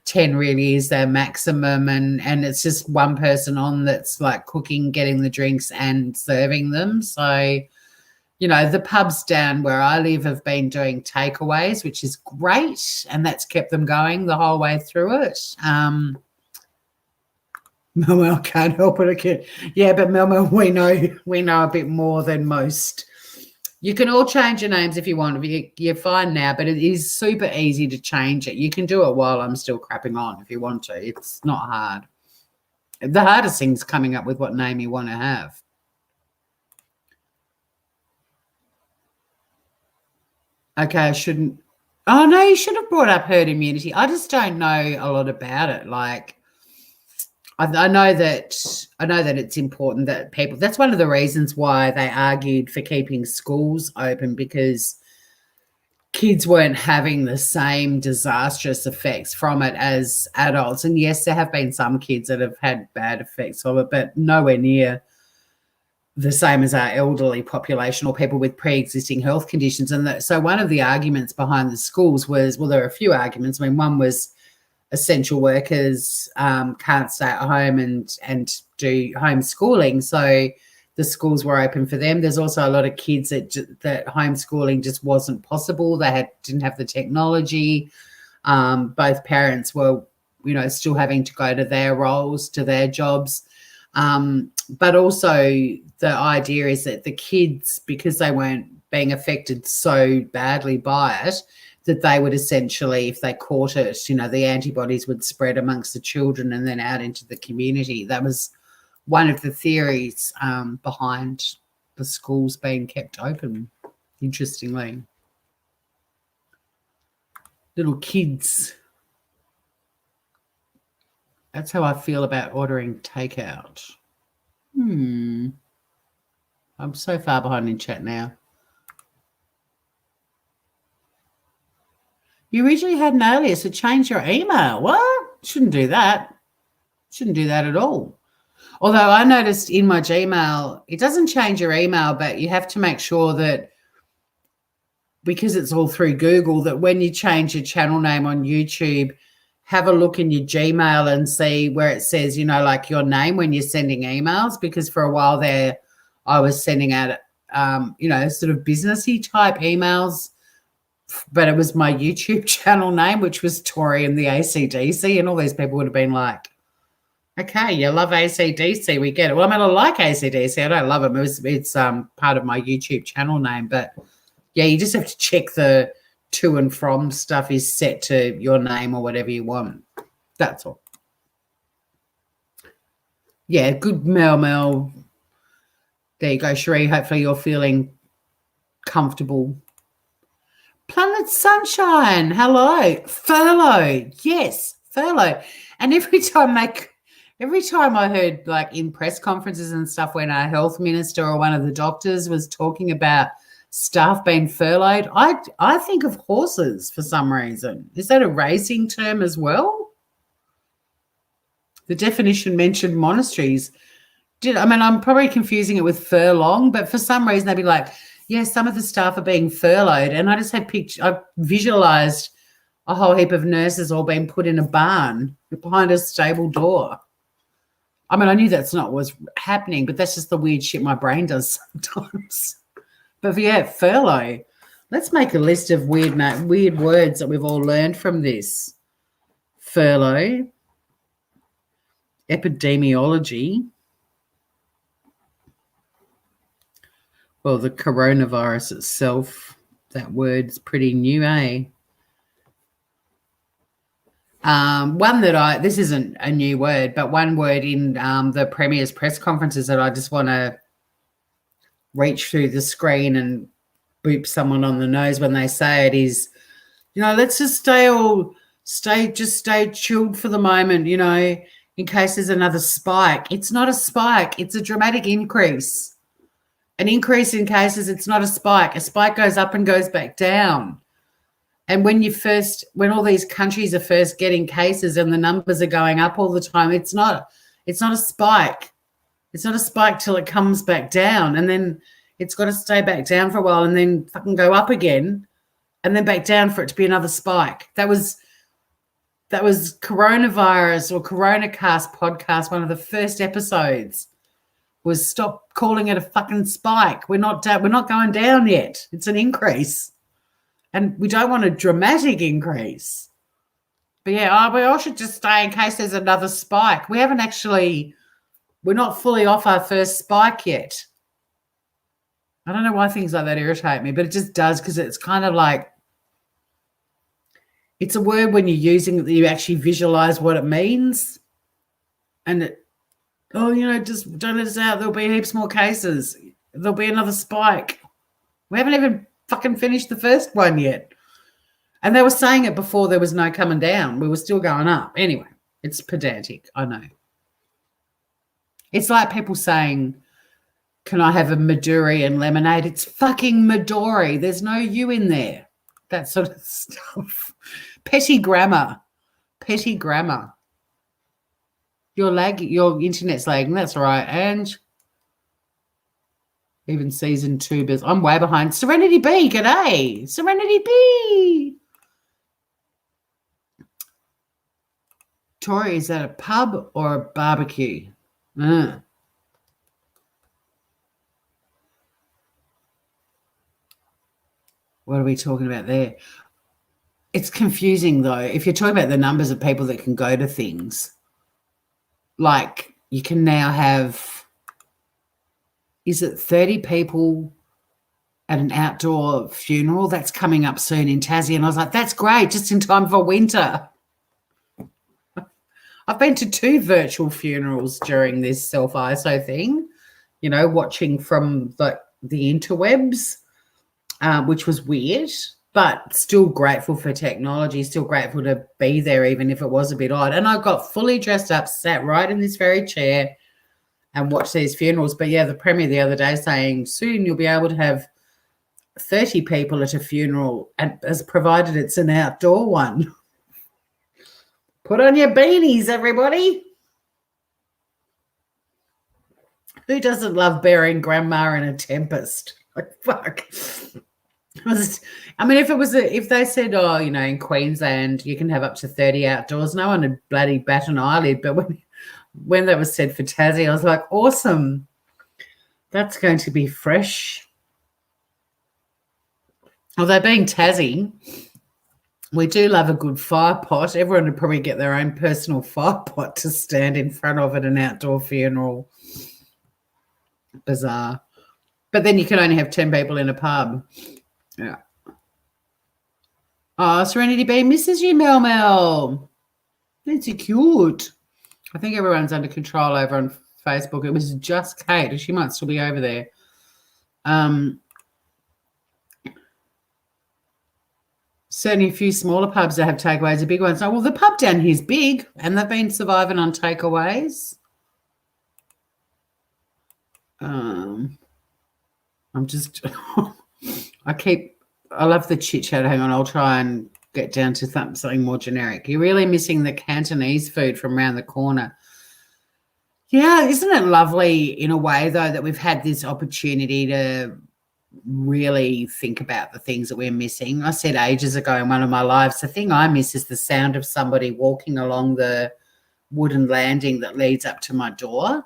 10 really is their maximum, and it's just one person on that's like cooking, getting the drinks and serving them. So, you know, the pubs down where I live have been doing takeaways, which is great, and that's kept them going the whole way through it. Mel can't help it again. Yeah, but Mel, we know a bit more than most. You can all change your names if you want. You're fine now, but it is super easy to change it. You can do it while I'm still crapping on if you want to. It's not hard. The hardest thing is coming up with what name you want to have. Okay, I shouldn't. Oh, no, you should have brought up herd immunity. I just don't know a lot about it. Like, I know that it's important that people. That's one of the reasons why they argued for keeping schools open, because kids weren't having the same disastrous effects from it as adults. And yes, there have been some kids that have had bad effects of it, but nowhere near the same as our elderly population or people with pre-existing health conditions. And so one of the arguments behind the schools was, well, there are a few arguments. I mean, one was essential workers can't stay at home and do homeschooling, so the schools were open for them. There's also a lot of kids that homeschooling just wasn't possible. They didn't have the technology. Both parents were, you know, still having to go to their roles, to their jobs. But also the idea is that the kids, because they weren't being affected so badly by it, that they would essentially, if they caught it, you know, the antibodies would spread amongst the children and then out into the community. That was one of the theories behind the schools being kept open, interestingly. Little kids. That's how I feel about ordering takeout. I'm so far behind in chat now. You originally had an alias, so change your email. What? Shouldn't do that. Shouldn't do that at all. Although I noticed in my Gmail, it doesn't change your email, but you have to make sure that, because it's all through Google, that when you change your channel name on YouTube, have a look in your Gmail and see where it says, you know, like your name when you're sending emails, because for a while there I was sending out, you know, sort of businessy type emails, but it was my YouTube channel name, which was Tori and the AC/DC, and all these people would have been like, okay, you love AC/DC, we get it. Well, I mean, I like AC/DC. I don't love it. It's part of my YouTube channel name, but yeah, you just have to check the to and from stuff is set to your name or whatever you want. That's all. Yeah, good Mel. There you go, Cherie. Hopefully you're feeling comfortable. Planet Sunshine, hello. Furlough, yes, furlough. And every time I heard, like, in press conferences and stuff, when our health minister or one of the doctors was talking about staff being furloughed, I think of horses for some reason. Is that a racing term as well? The definition mentioned monasteries. I'm probably confusing it with furlong, but for some reason they'd be like, yeah, some of the staff are being furloughed. And I just had I visualised a whole heap of nurses all being put in a barn behind a stable door. I mean, I knew that's not what was happening, but that's just the weird shit my brain does sometimes. But yeah, furlough. Let's make a list of weird words that we've all learned from this. Furlough. Epidemiology. Well, the coronavirus itself, that word's pretty new, eh? One that this isn't a new word, but one word in the Premier's press conferences that I just want to reach through the screen and boop someone on the nose when they say it is, you know, let's just stay chilled for the moment, you know, in case there's another spike. It's not a spike. It's a dramatic increase. An increase in cases, it's not a spike. A spike goes up and goes back down. And when all these countries are first getting cases and the numbers are going up all the time, it's not a spike. It's not a spike till it comes back down, and then it's got to stay back down for a while and then fucking go up again and then back down for it to be another spike. That was coronavirus or coronacast podcast. One of the first episodes was stop calling it a fucking spike. We're not going down yet. It's an increase. And we don't want a dramatic increase. But yeah, we all should just stay in case there's another spike. We're not fully off our first spike yet. I don't know why things like that irritate me, but it just does, because it's kind of like, it's a word when you're using it that you actually visualize what it means. And just don't let us out. There'll be heaps more cases. There'll be another spike. We haven't even fucking finished the first one yet. And they were saying it before there was no coming down. We were still going up. Anyway, it's pedantic, I know. It's like people saying, can I have a Midori and lemonade? It's fucking Midori. There's no you in there. That sort of stuff. Petty grammar. Your internet's lagging. That's right. And even season 2, I'm way behind. Serenity B, g'day. Serenity B. Tori, is that a pub or a barbecue? What are we talking about there? It's confusing, though. If you're talking about the numbers of people that can go to things, like you can now have, is it 30 people at an outdoor funeral? That's coming up soon in Tassie. And I was like, that's great, just in time for winter. I've been to 2 virtual funerals during this self-ISO thing, watching from the interwebs. Which was weird, but still grateful for technology, still grateful to be there, even if it was a bit odd. And I got fully dressed up, sat right in this very chair and watched these funerals. But yeah, the Premier the other day saying soon you'll be able to have 30 people at a funeral, and as provided it's an outdoor one. Put on your beanies, everybody. Who doesn't love burying grandma in a tempest? Like, fuck. If they said, in Queensland you can have up to 30 outdoors, no one would bloody bat an eyelid. But when that was said for Tassie, I was like, awesome. That's going to be fresh. Although being Tassie, we do love a good fire pot. Everyone would probably get their own personal fire pot to stand in front of at an outdoor funeral. Bizarre. But then you can only have 10 people in a pub. Yeah. Oh, Serenity B misses you, Mel. That's cute. I think everyone's under control over on Facebook. It was just Kate. She might still be over there. Certainly a few smaller pubs that have takeaways are big ones. Oh, well, the pub down here is big, and they've been surviving on takeaways. I love the chit chat. Hang on, I'll try and get down to something more generic. You're really missing the Cantonese food from around the corner. Yeah, isn't it lovely in a way, though, that we've had this opportunity to really think about the things that we're missing? I said ages ago in one of my lives, the thing I miss is the sound of somebody walking along the wooden landing that leads up to my door,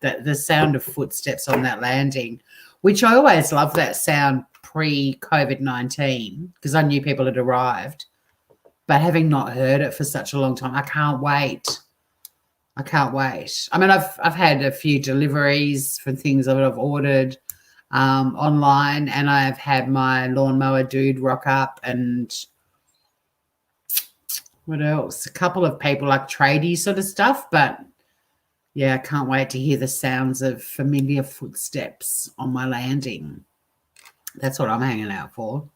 the sound of footsteps on that landing, which I always loved that sound pre-COVID-19 because I knew people had arrived. But having not heard it for such a long time, I can't wait. I mean, I've had a few deliveries for things that I've ordered online, and I've had my lawnmower dude rock up, and what else? A couple of people like tradie sort of stuff, but yeah, I can't wait to hear the sounds of familiar footsteps on my landing. That's what I'm hanging out for.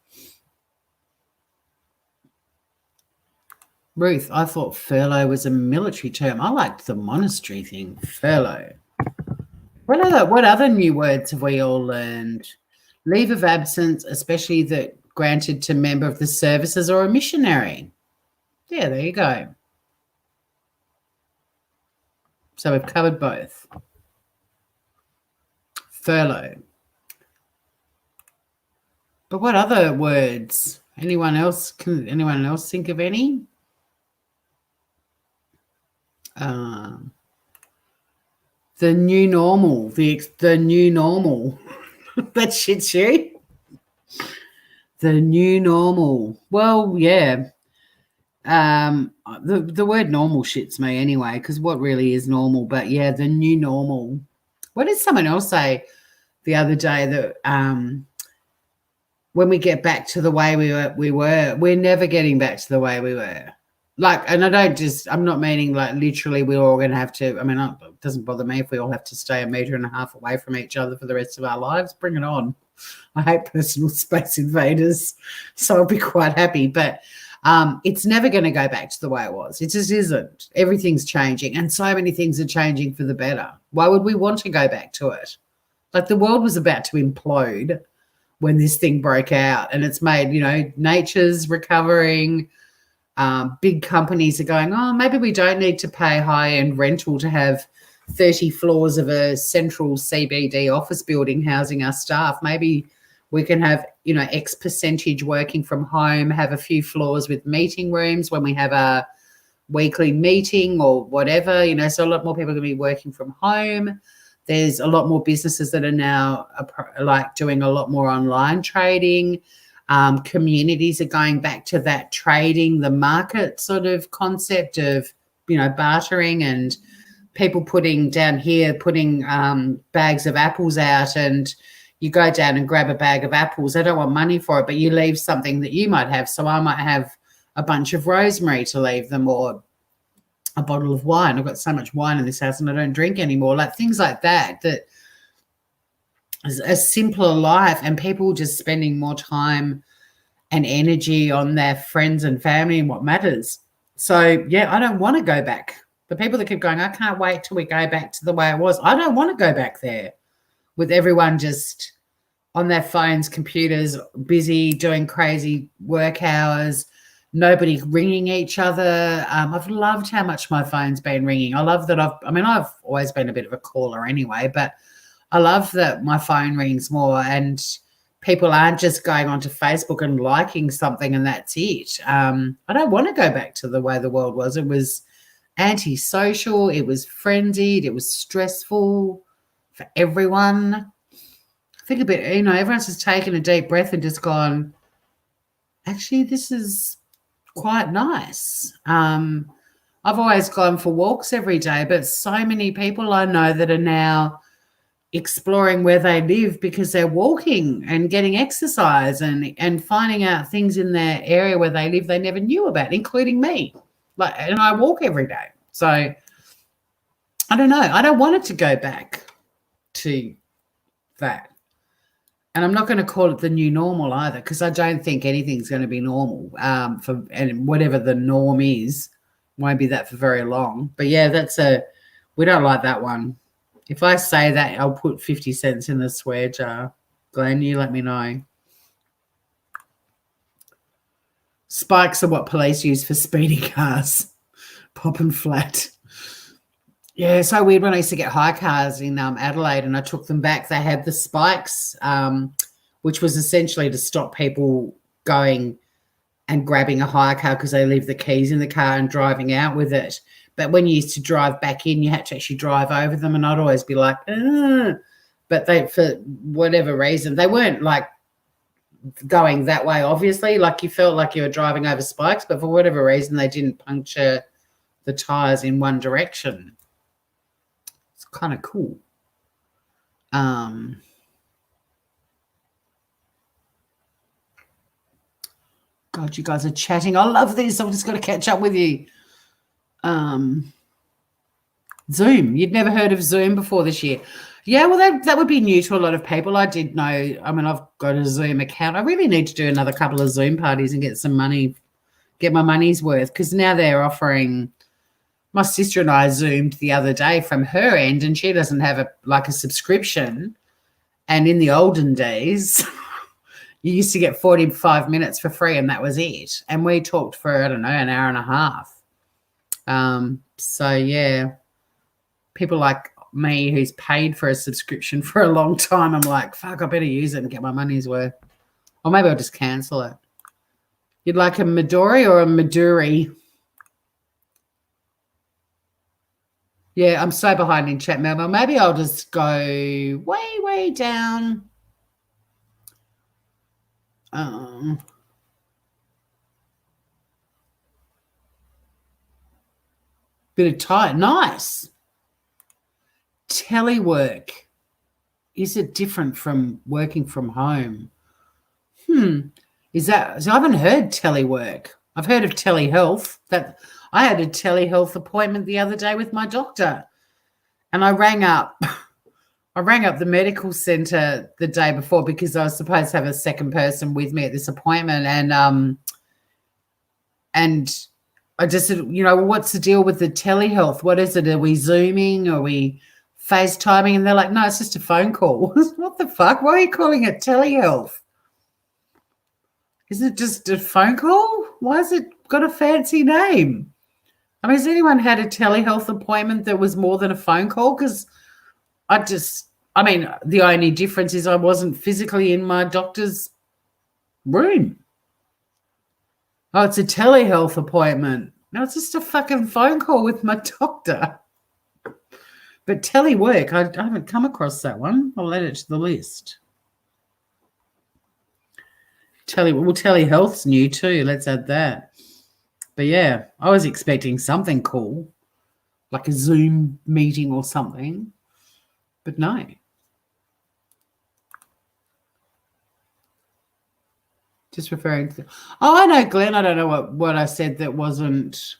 Ruth, I thought furlough was a military term. I liked the monastery thing, furlough. What other new words have we all learned? Leave of absence, especially that granted to member of the services or a missionary. Yeah, there you go. So we've covered both. Furlough. But what other words? Anyone else? Can anyone else think of any? The new normal. The new normal. That shits you. The new normal. Well, yeah. The word normal shits me anyway, because what really is normal? But yeah, the new normal. What did someone else say the other day that when we get back to the way we're never getting back to the way we were. Like, and I'm not meaning like literally we're all going to have to, I mean, it doesn't bother me if we all have to stay 1.5 meters away from each other for the rest of our lives. Bring it on. I hate personal space invaders, so I'll be quite happy. But it's never going to go back to the way it was. It just isn't. Everything's changing, and so many things are changing for the better. Why would we want to go back to it? Like, the world was about to implode when this thing broke out, and it's made, nature's recovering. Big companies are going, oh, maybe we don't need to pay high-end rental to have 30 floors of a central CBD office building housing our staff. Maybe we can have, X percentage working from home, have a few floors with meeting rooms when we have a weekly meeting or whatever, so a lot more people are going to be working from home. There's a lot more businesses that are now like doing a lot more online trading. Communities are going back to that trading, the market sort of concept of, bartering, and people putting bags of apples out, and you go down and grab a bag of apples. I don't want money for it, but you leave something that you might have. So I might have a bunch of rosemary to leave them, or a bottle of wine. I've got so much wine in this house and I don't drink anymore. Like, things like that is a simpler life, and people just spending more time and energy on their friends and family and what matters. So, yeah, I don't want to go back. The people that keep going, I can't wait till we go back to the way it was. I don't want to go back there with everyone just on their phones, computers, busy doing crazy work hours, nobody ringing each other. I've loved how much my phone's been ringing. I love that I've always been a bit of a caller anyway, but I love that my phone rings more and people aren't just going onto Facebook and liking something and that's it. I don't want to go back to the way the world was. It was antisocial. It was frenzied. It was stressful for everyone. Think a bit, everyone's just taken a deep breath and just gone, actually, this is quite nice. I've always gone for walks every day, but so many people I know that are now exploring where they live because they're walking and getting exercise and finding out things in their area where they live they never knew about, including me. And I walk every day. So I don't know. I don't want it to go back to that. And I'm not going to call it the new normal either, because I don't think anything's going to be normal. And whatever the norm is, won't be that for very long. But yeah, we don't like that one. If I say that, I'll put 50 cents in the swear jar. Glenn, you let me know. Spikes are what police use for speeding cars. Popping flat. Yeah, so weird. When I used to get hire cars in Adelaide and I took them back, they had the spikes, which was essentially to stop people going and grabbing a hire car because they leave the keys in the car and driving out with it. But when you used to drive back in, you had to actually drive over them, and I'd always be like, ugh. But they, for whatever reason, they weren't like going that way, obviously. Like, you felt like you were driving over spikes, but for whatever reason, they didn't puncture the tires in one direction. It's kind of cool. God, you guys are chatting. I love this. I've just got to catch up with you. Zoom. You'd never heard of Zoom before this year. Yeah, well, that would be new to a lot of people. I did know. I mean, I've got a Zoom account. I really need to do another couple of Zoom parties and get some money, get my money's worth, because now they're offering My sister and I Zoomed the other day from her end, and she doesn't have a subscription. And in the olden days, you used to get 45 minutes for free, and that was it. And we talked for, I don't know, an hour and a half. So, yeah, people like me who's paid for a subscription for a long time, I'm like, fuck, I better use it and get my money's worth. Or maybe I'll just cancel it. You'd like a Midori or a Midori? Yeah, I'm so behind in chat, Melbourne. Maybe I'll just go way, way down. Bit of tight. Nice. Telework. Is it different from working from home? Is that? So I haven't heard telework. I've heard of telehealth. That I had a telehealth appointment the other day with my doctor, and I rang up the medical centre the day before because I was supposed to have a second person with me at this appointment, and I just said, what's the deal with the telehealth? What is it? Are we Zooming? Are we FaceTiming? And they're like, no, it's just a phone call. What the fuck? Why are you calling it telehealth? Is it just a phone call? Why has it got a fancy name? I mean, has anyone had a telehealth appointment that was more than a phone call? Because the only difference is I wasn't physically in my doctor's room. Oh, it's a telehealth appointment. No, it's just a fucking phone call with my doctor. But telework, I haven't come across that one. I'll add it to the list. Telehealth's new too. Let's add that. But yeah, I was expecting something cool, like a Zoom meeting or something. But no. Just referring to. Oh, I know, Glenn. I don't know what I said that wasn't.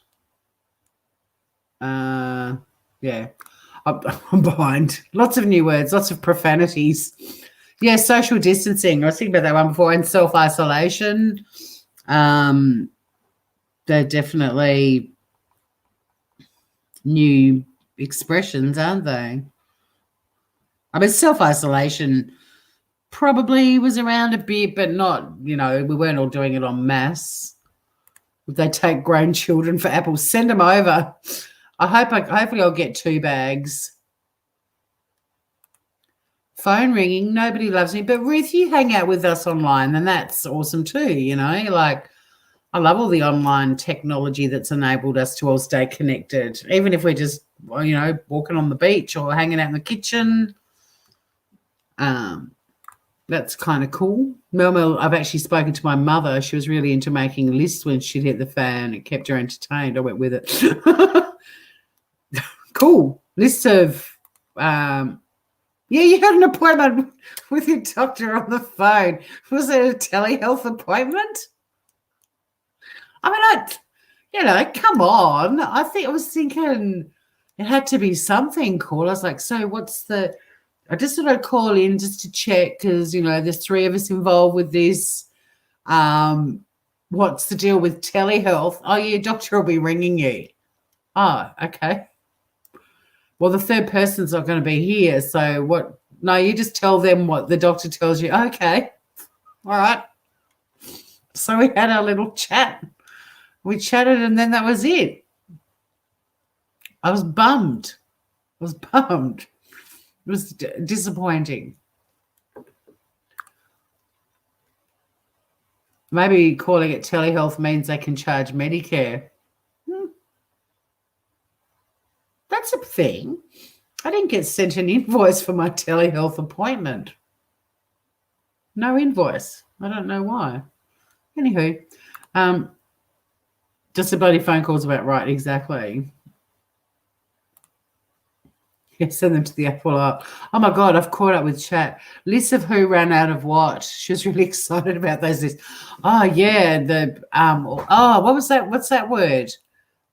Yeah, I'm behind. Lots of new words, lots of profanities. Yeah, social distancing. I was thinking about that one before, and self-isolation. They're definitely new expressions, aren't they? I mean, self-isolation probably was around a bit, but not, we weren't all doing it en masse. Would they take grown children for apples? Send them over. Hopefully I'll get 2 bags. Phone ringing, nobody loves me. But Ruth, you hang out with us online, and that's awesome too, Like, I love all the online technology that's enabled us to all stay connected, even if we're just, walking on the beach or hanging out in the kitchen. That's kind of cool. Mel, I've actually spoken to my mother. She was really into making lists when she'd hit the fan. It kept her entertained. I went with it. Cool. List of, you had an appointment with your doctor on the phone. Was it a telehealth appointment? I mean, come on. I was thinking it had to be something cool. I was like, so I just thought I'd call in just to check because, there's 3 of us involved with this. What's the deal with telehealth? Oh, your doctor will be ringing you. Oh, okay. Well, the 3rd person's not going to be here. So what? No, you just tell them what the doctor tells you. Okay. All right. So we had our little chat. We chatted and then that was it. I was bummed. It was disappointing. Maybe calling it telehealth means they can charge Medicare. That's a thing. I didn't get sent an invoice for my telehealth appointment. No invoice. I don't know why. Anywho, just a bloody phone call's about right, exactly. Yeah, send them to the Apple app. Oh my God, I've caught up with chat. Lists of who ran out of what. She was really excited about those lists. Oh yeah, what was that? What's that word?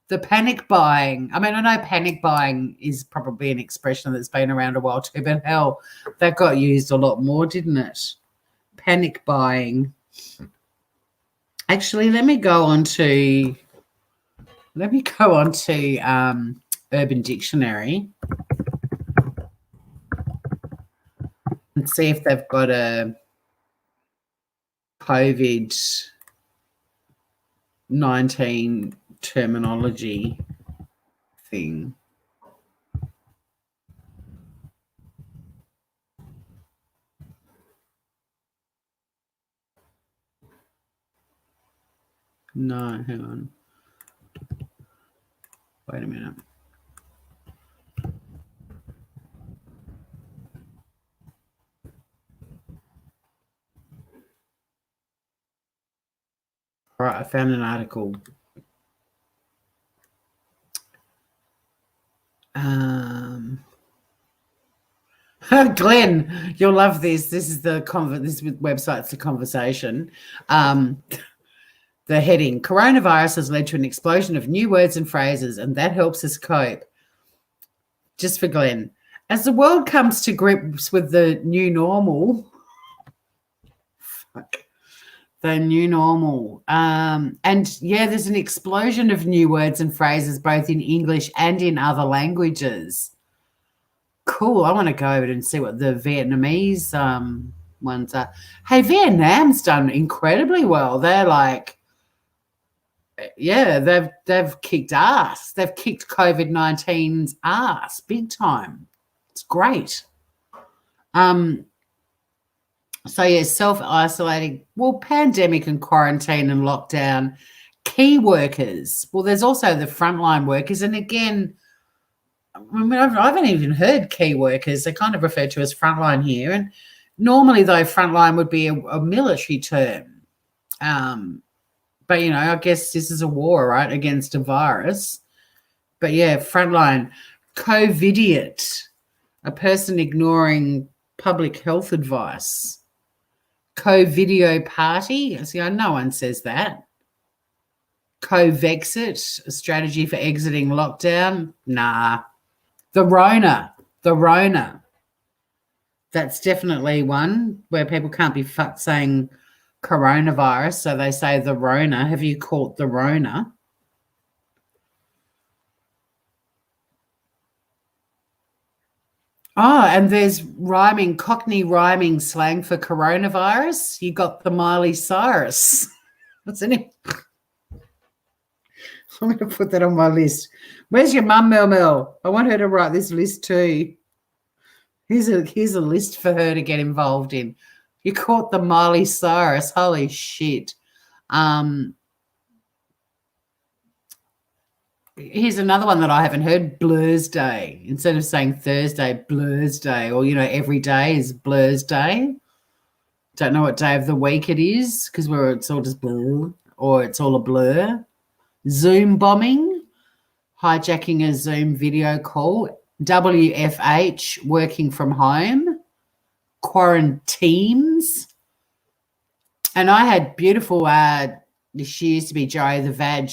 The panic buying. I mean, I know panic buying is probably an expression that's been around a while too, but hell, that got used a lot more, didn't it? Panic buying. Actually, let me go on to Let me go on to Urban Dictionary and see if they've got a COVID-19 terminology thing. No, hang on. Wait a minute. All right, I found an article. Glenn, you'll love this. This is the this website's the conversation. The heading: Coronavirus has led to an explosion of new words and phrases, and that helps us cope. Just for Glenn, as the world comes to grips with the new normal. The new normal. And yeah, there's an explosion of new words and phrases, both in English and in other languages. Cool. I want to go over and see what the Vietnamese ones are. Hey, Vietnam's done incredibly well. They're like, yeah, they've kicked ass. They've kicked COVID-19's ass big time. It's great. So, yeah, self-isolating, well, pandemic and quarantine and lockdown, key workers. Well, there's also the frontline workers. And again, I mean, I haven't even heard key workers. They're kind of referred to as frontline here. And normally, though, frontline would be a military term. But, you know, I guess this is a war, right, against a virus. But, yeah, frontline, COVIDiot, a person ignoring public health advice. Co-video party. See, no one says that. Co-vexit, a strategy for exiting lockdown. Nah. The Rona. That's definitely one where people can't be fucked saying coronavirus, so they say the Rona. Have you caught the Rona? Oh, and there's Cockney rhyming slang for coronavirus. You got the Miley Cyrus. What's in it? I'm going to put that on my list. Where's your mum, Mel? I want her to write this list too. Here's a list for her to get involved in. You caught the Miley Cyrus. Holy shit. Here's another one that I haven't heard, Blur's Day. Instead of saying Thursday, Blur's Day, or, you know, every day is Blur's Day. Don't know what day of the week it is because it's all just blur or it's all a blur. Zoom bombing, hijacking a Zoom video call. WFH, working from home. Quarantines. And I had beautiful, she used to be Joey the Vag,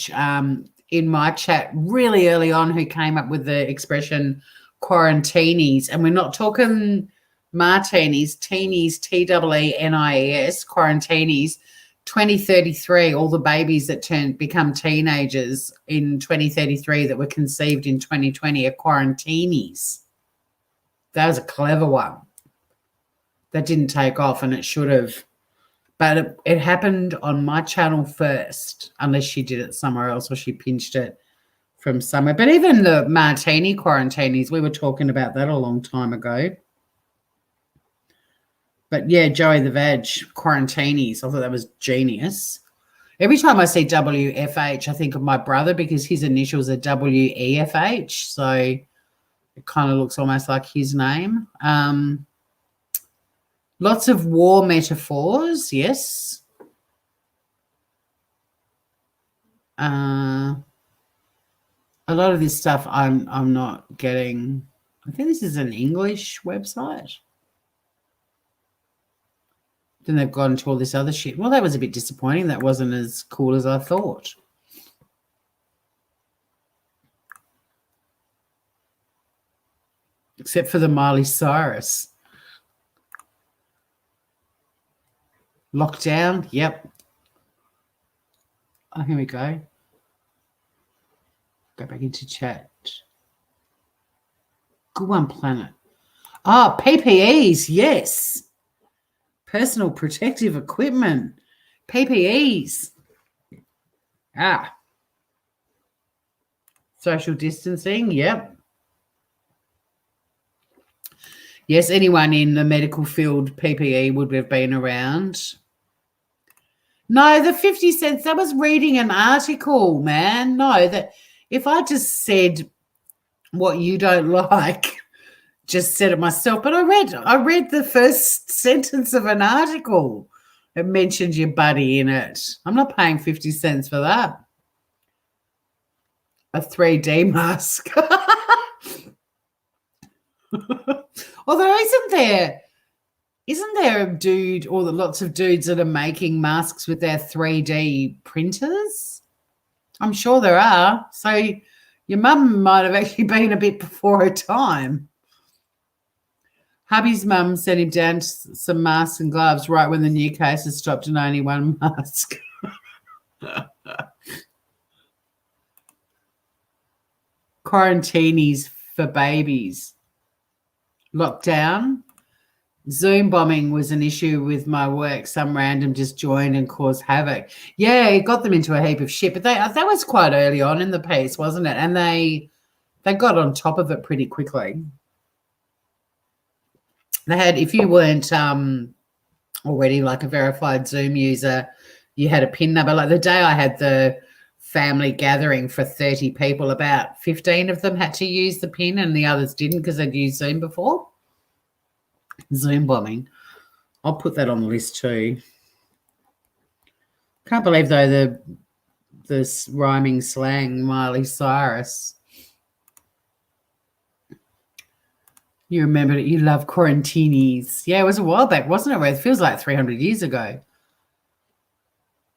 in my chat really early on, who came up with the expression quarantinis. And we're not talking martinis, teenies, TEENIES, quarantinis. 2033, all the babies that become teenagers in 2033 that were conceived in 2020 are quarantinis. That was a clever one. That didn't take off, and it should have. But it happened on my channel first, unless she did it somewhere else or she pinched it from somewhere. But even the martini quarantinis, we were talking about that a long time ago. But, yeah, Joey the Vag, quarantinis, I thought that was genius. Every time I see WFH, I think of my brother because his initials are WEFH, so it kind of looks almost like his name. Lots of war metaphors, yes. A lot of this stuff I'm not getting. I think this is an English website. Then they've gone into all this other shit. Well, that was a bit disappointing. That wasn't as cool as I thought. Except for the Miley Cyrus. Lockdown, yep. Oh, here we go. Go back into chat. Good one, Planet. Oh, PPEs, yes. Personal protective equipment. PPEs. Social distancing, yep. Yes, anyone in the medical field, PPE would have been around. No, the 50 cents, that was reading an article, man. No, that if I just said what you don't like, just said it myself. But I read the first sentence of an article. It mentioned your buddy in it. I'm not paying 50 cents for that. A 3D mask. Although isn't there a dude or lots of dudes that are making masks with their 3D printers? I'm sure there are. So your mum might have actually been a bit before her time. Hubby's mum sent him down to some masks and gloves right when the new cases stopped and only one mask. Quarantinis for babies. Lockdown. Zoom bombing was an issue with my work. Some random just joined and caused havoc. Yeah, it got them into a heap of shit. But that was quite early on in the piece, wasn't it? And they got on top of it pretty quickly. They had, if you weren't already like a verified Zoom user, you had a PIN number. Like the day I had the family gathering for 30 people, about 15 of them had to use the PIN and the others didn't because they'd used Zoom before. Zoom bombing. I'll put that on the list too. Can't believe though this rhyming slang, Miley Cyrus. You remember it. You love quarantinis. Yeah, it was a while back, wasn't it? It feels like 300 years ago.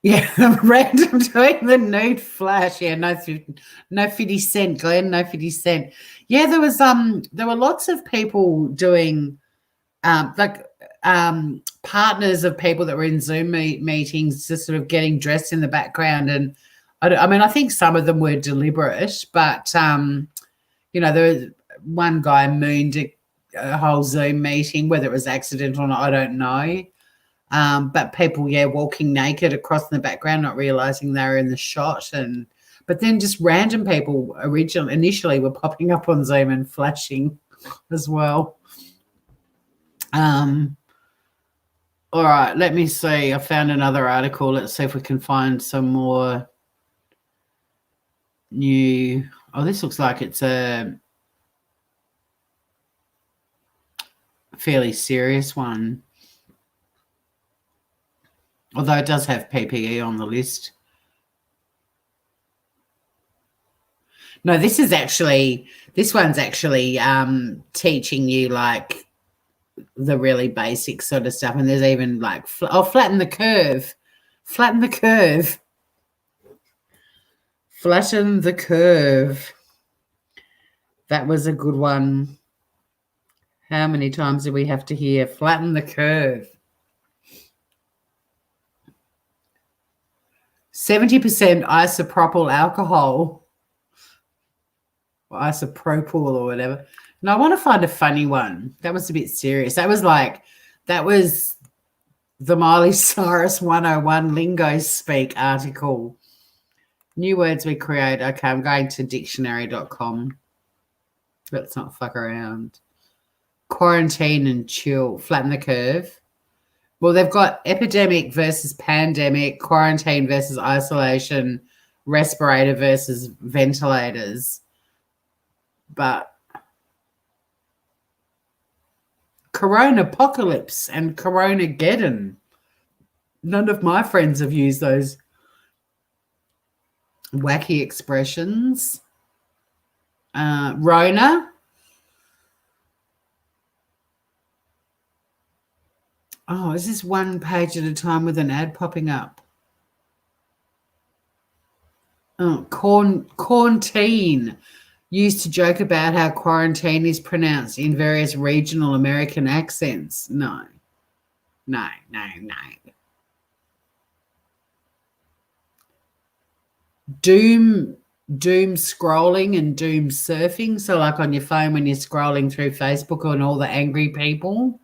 Yeah, random doing the nude flash. Yeah, no 50 cent, Glenn, no 50 cent. Yeah, there were lots of people doing partners of people that were in Zoom meetings just sort of getting dressed in the background. And I mean, I think some of them were deliberate, but, there was one guy mooned a whole Zoom meeting, whether it was accidental or not, I don't know. But people, walking naked across in the background, not realizing they were in the shot. But then just random people initially were popping up on Zoom and flashing as well. All right, let me see. I found another article. Let's see if we can find some more new. Oh, this looks like it's a fairly serious one. Although it does have PPE on the list. No, this one's actually teaching you like the really basic sort of stuff. And there's even like, flatten the curve. Flatten the curve. Flatten the curve. That was a good one. How many times do we have to hear flatten the curve? 70% isopropyl alcohol. Or isopropyl or whatever. No, I want to find a funny one. That was a bit serious. That was the Miley Cyrus 101 Lingo Speak article. New words we create. Okay, I'm going to dictionary.com. Let's not fuck around. Quarantine and chill. Flatten the curve. Well, they've got epidemic versus pandemic, quarantine versus isolation, respirator versus ventilators. But Coronapocalypse and Coronageddon. None of my friends have used those wacky expressions. Rona. Oh, is this one page at a time with an ad popping up? Oh, quarantine. Used to joke about how quarantine is pronounced in various regional American accents. No. doom scrolling and doom surfing. So like on your phone when you're scrolling through Facebook and all the angry people,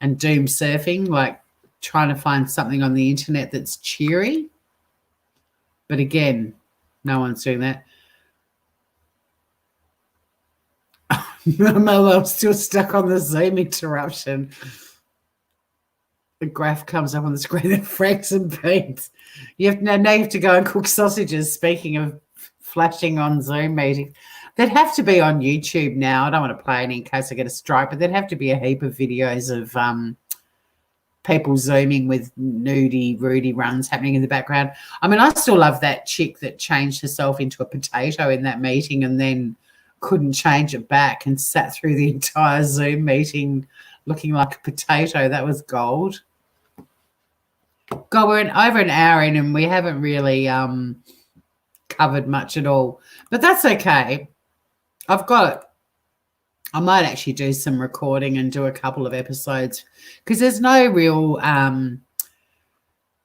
and doom surfing, like trying to find something on the internet that's cheery. But again, no one's doing that. I'm still stuck on the Zoom interruption. The graph comes up on the screen that Franks and beans. Now you have to go and cook sausages. Speaking of flashing on Zoom meetings, they'd have to be on YouTube now. I don't want to play any in case I get a strike, but there'd have to be a heap of videos of people Zooming with nudie, Rudy runs happening in the background. I mean, I still love that chick that changed herself into a potato in that meeting and then couldn't change it back and sat through the entire Zoom meeting looking like a potato. That was gold. God, we're over an hour in and we haven't really covered much at all. But that's okay. I might actually do some recording and do a couple of episodes because there's no real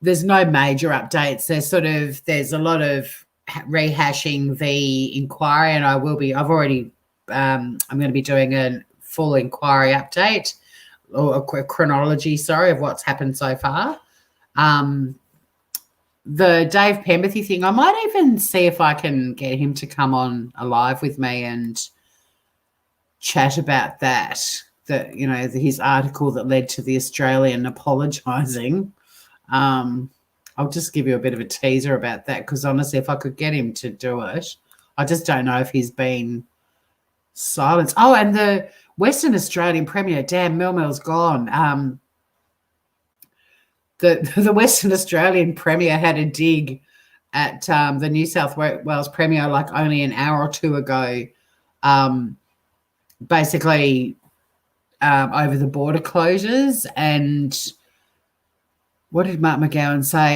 there's no major updates. There's a lot of rehashing the inquiry, and I'm going to be doing a full inquiry update or a chronology, of what's happened so far. The Dave Pemberthy thing, I might even see if I can get him to come on live with me and chat about that, his article that led to the Australian apologising. I'll just give you a bit of a teaser about that because honestly, if I could get him to do it, I just don't know if he's been silenced. Oh, and the Western Australian Premier, damn, Mel's gone. The Western Australian Premier had a dig at the New South Wales Premier like only an hour or two ago, basically over the border closures. And what did Mark McGowan say?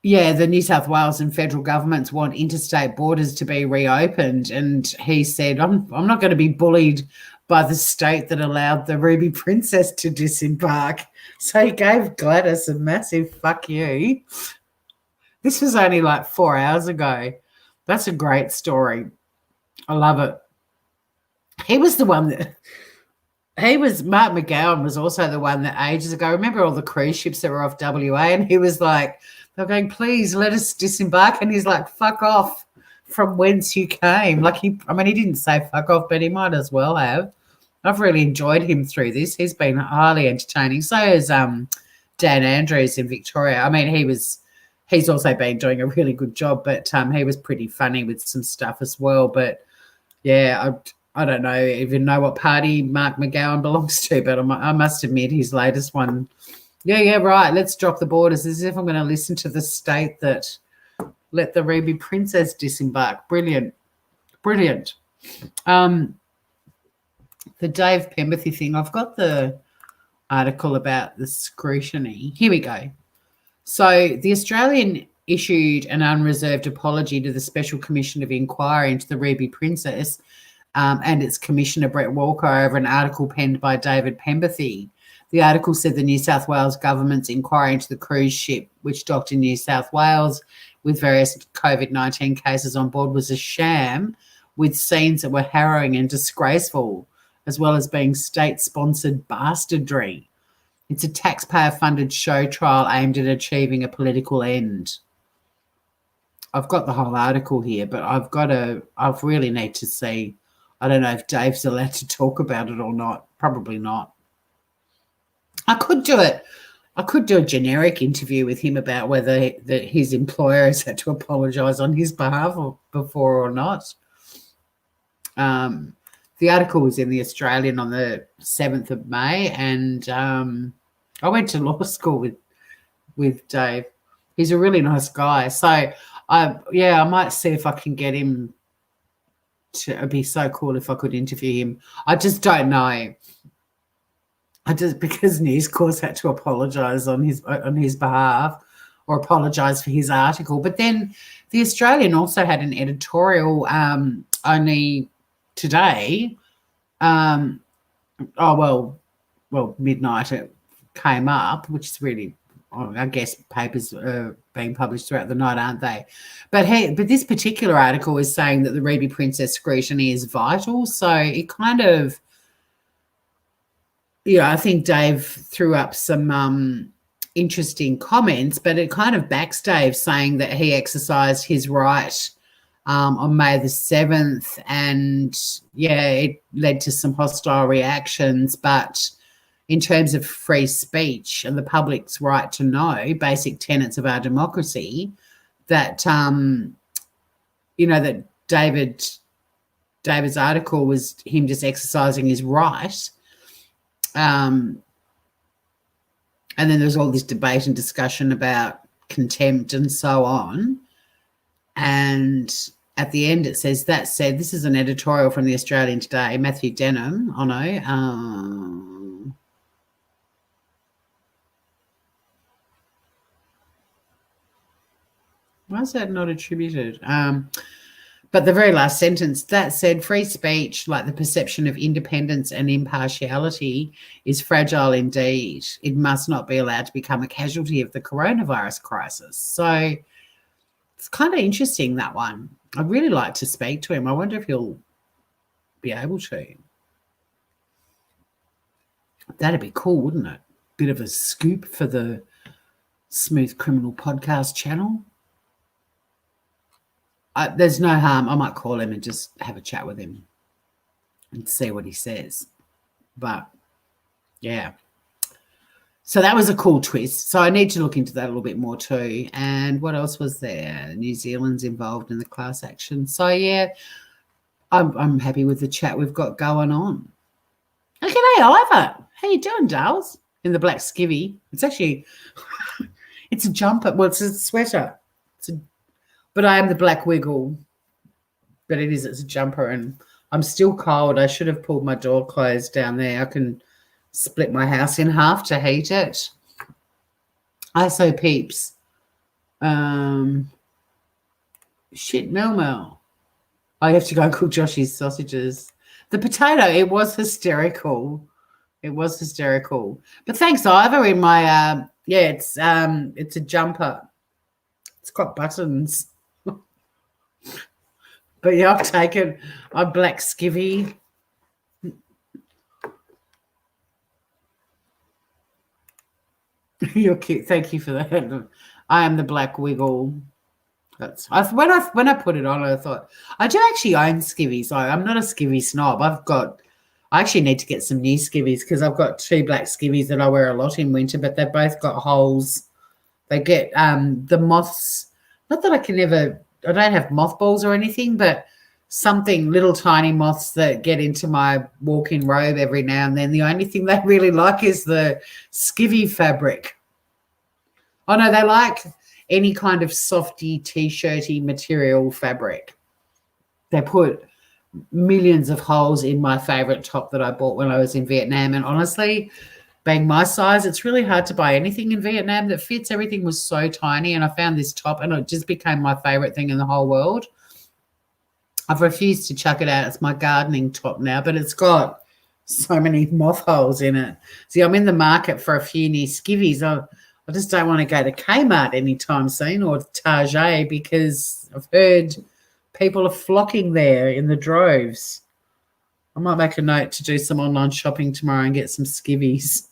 The New South Wales and federal governments want interstate borders to be reopened. And he said, I'm not going to be bullied by the state that allowed the Ruby Princess to disembark. So he gave Gladys a massive fuck you. This was only like 4 hours ago. That's a great story. I love it. He was the one that Mark McGowan was also the one that ages ago. Remember all the cruise ships that were off WA? And he was like, they're going, please let us disembark. And he's like, fuck off from whence you came. Like he didn't say fuck off, but he might as well have. I've really enjoyed him through this. He's been highly entertaining. So has Dan Andrews in Victoria. I mean, he's also been doing a really good job, but he was pretty funny with some stuff as well. But yeah, I don't even know what party Mark McGowan belongs to, but I must admit his latest one. Yeah, right. Let's drop the borders as if I'm going to listen to the state that let the Ruby Princess disembark. Brilliant. The Dave Pemberthy thing, I've got the article about the scrutiny. Here we go. So the Australian issued an unreserved apology to the Special Commission of Inquiry into the Ruby Princess and its Commissioner Brett Walker over an article penned by David Pemberthy. The article said the New South Wales government's inquiry into the cruise ship, which docked in New South Wales with various COVID-19 cases on board, was a sham with scenes that were harrowing and disgraceful, as well as being state-sponsored bastardry. It's a taxpayer-funded show trial aimed at achieving a political end. I've got the whole article here, but I really need to see. I don't know if Dave's allowed to talk about it or not. Probably not. I could do it. I could do a generic interview with him about whether his employer has had to apologise on his behalf before or not. The article was in the Australian on the 7th of May, and I went to law school with Dave. He's a really nice guy. So, I might see if I can get him to. It'd be so cool if I could interview him. I just don't know. Because News Corp's had to apologise on his behalf or apologise for his article. But then the Australian also had an editorial only today. Midnight it came up, which is really I guess papers are being published throughout the night, aren't they? But this particular article is saying that the Ruby Princess scrutiny is vital. So it kind of, I think Dave threw up some interesting comments, but it kind of backs Dave, saying that he exercised his right on May the 7th, and it led to some hostile reactions. But in terms of free speech and the public's right to know, basic tenets of our democracy, that that David's article was him just exercising his right. And then there's all this debate and discussion about contempt and so on. And at the end it says, that said, this is an editorial from the Australian today, Matthew Denham, why is that not attributed? But the very last sentence, that said, free speech, like the perception of independence and impartiality, is fragile indeed. It must not be allowed to become a casualty of the coronavirus crisis. So it's kind of interesting, that one. I'd really like to speak to him. I wonder if he'll be able to. That'd be cool, wouldn't it? Bit of a scoop for the Smooth Criminal podcast channel. There's no harm. I might call him and just have a chat with him and see what he says. But, yeah. So that was a cool twist. So I need to look into that a little bit more too. And what else was there? New Zealand's involved in the class action. So, yeah, I'm happy with the chat we've got going on. Okay, Ivor. How you doing, Dales? In the black skivvy. It's actually, it's a jumper. Well, it's a sweater. But I am the black wiggle. But it's a jumper, and I'm still cold. I should have pulled my door closed down there. I can split my house in half to heat it. ISO peeps. Shit, Mel. I have to go and cook Joshy's sausages. The potato, it was hysterical. It was hysterical. But thanks, Ivor. In my it's a jumper. It's got buttons. But yeah, I'll take it. I'm black skivvy. You're cute. Thank you for that. I am the black wiggle. When I put it on, I thought I do actually own skivvies. I'm not a skivvy snob. I actually need to get some new skivvies because I've got 2 black skivvies that I wear a lot in winter, but they've both got holes. They get the moths. Not that I don't have mothballs or anything, but something, little tiny moths that get into my walk-in robe every now and then. The only thing they really like is the skivvy fabric. Oh, no, they like any kind of softy, T-shirty material fabric. They put millions of holes in my favourite top that I bought when I was in Vietnam. And honestly, being my size, it's really hard to buy anything in Vietnam that fits. Everything was so tiny, and I found this top and it just became my favourite thing in the whole world. I've refused to chuck it out. It's my gardening top now, but it's got so many moth holes in it. See, I'm in the market for a few new skivvies. I just don't want to go to Kmart anytime soon or Target because I've heard people are flocking there in the droves. I might make a note to do some online shopping tomorrow and get some skivvies.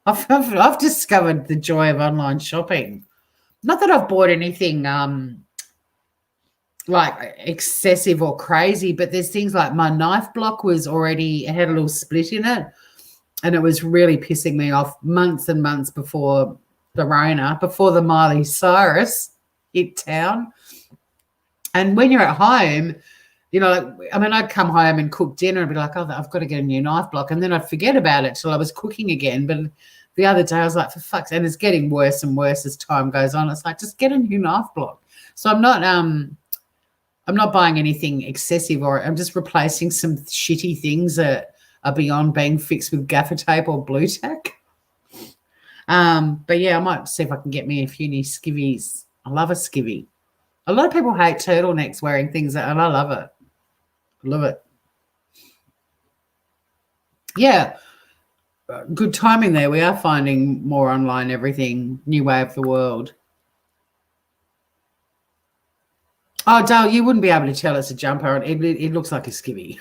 I've discovered the joy of online shopping. Not that I've bought anything like excessive or crazy, but there's things like my knife block had a little split in it, and it was really pissing me off months and months before the Rona, before the Miley Cyrus hit town. And when you're at home, I'd come home and cook dinner and be like, oh, I've got to get a new knife block. And then I'd forget about it till I was cooking again. But the other day I was like, for fuck's sake, and it's getting worse and worse as time goes on. It's like, just get a new knife block. So I'm not buying anything excessive, or I'm just replacing some shitty things that are beyond being fixed with gaffer tape or blue tack. But yeah, I might see if I can get me a few new skivvies. I love a skivvy. A lot of people hate turtlenecks wearing things, and I love it. Love it. Yeah. good timing there. We are finding more online everything, new way of the world. Oh, Dale, you wouldn't be able to tell it's a jumper. It looks like a skivvy.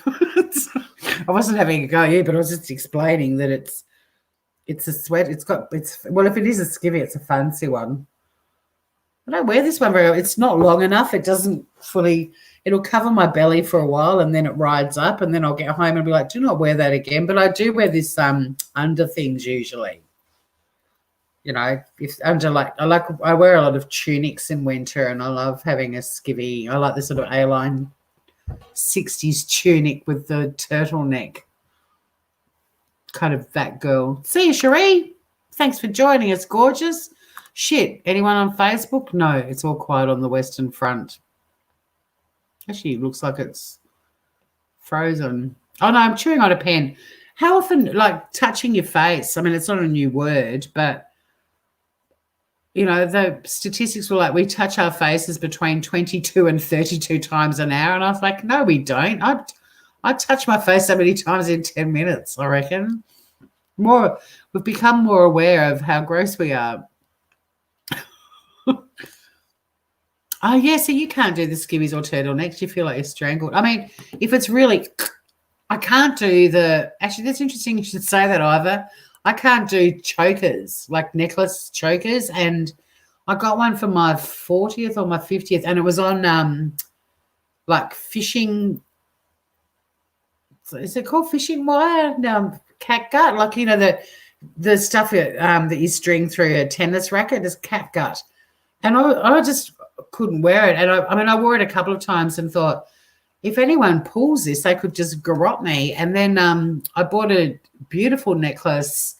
I wasn't having a go at you, but I was just explaining that it's a sweat. Well, if it is a skivvy, it's a fancy one. I don't wear this one very well. It's not long enough. It doesn't fully. It'll cover my belly for a while, and then it rides up, and then I'll get home and be like, do not wear that again. But I do wear this under things usually. You know, I wear a lot of tunics in winter, and I love having a skivvy. I like the sort of A-line 60s tunic with the turtleneck. Kind of that girl. See you, Cherie. Thanks for joining us, gorgeous. Shit, anyone on Facebook? No, it's all quiet on the Western Front. Actually, it looks like it's frozen. Oh, no, I'm chewing on a pen. How often, like, touching your face? I mean, it's not a new word, but, you know, the statistics were like we touch our faces between 22 and 32 times an hour. And I was like, no, we don't. I touch my face so many times in 10 minutes, I reckon. We've become more aware of how gross we are. Oh, yeah, so you can't do the skivvies or turtlenecks. You feel like you're strangled. I mean, if it's really, I can't do actually, that's interesting you should say that, Ivor. I can't do chokers, like necklace chokers. And I got one for my 40th or my 50th, and it was on like fishing. Is it called fishing wire? Catgut, like, you know, the stuff that you string through a tennis racket is catgut. And I just couldn't wear it. And I wore it a couple of times and thought, if anyone pulls this, they could just garrot me. And then I bought a beautiful necklace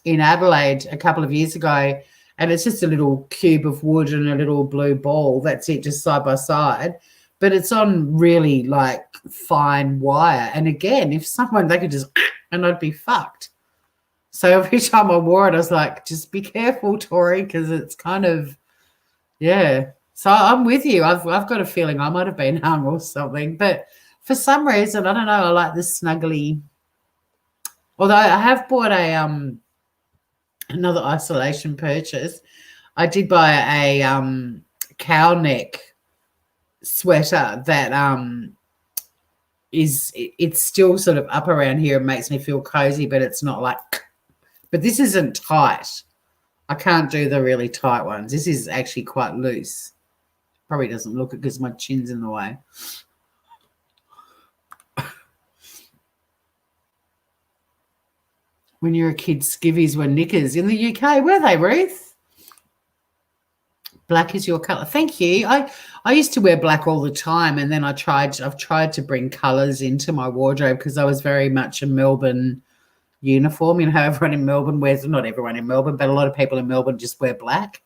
in Adelaide a couple of years ago, and it's just a little cube of wood and a little blue ball. That's it, just side by side. But it's on really, like, fine wire. And again, if someone, they could just, and I'd be fucked. So every time I wore it, I was like, just be careful, Tori, because it's kind of, yeah. So I'm with you. I've got a feeling I might have been hung or something. But for some reason, I don't know, I like this snuggly. Although I have bought another isolation purchase. I did buy a cow neck sweater that it's still sort of up around here and makes me feel cozy, but it's not like, but this isn't tight. I can't do the really tight ones. This is actually quite loose. Probably doesn't look it because my chin's in the way. When you're a kid, skivvies were knickers. In the UK, were they, Ruth? Black is your colour. Thank you. I used to wear black all the time, and then I've tried to bring colours into my wardrobe because I was very much a Melbourne uniform. You know how everyone in Melbourne wears, not everyone in Melbourne, but a lot of people in Melbourne just wear black.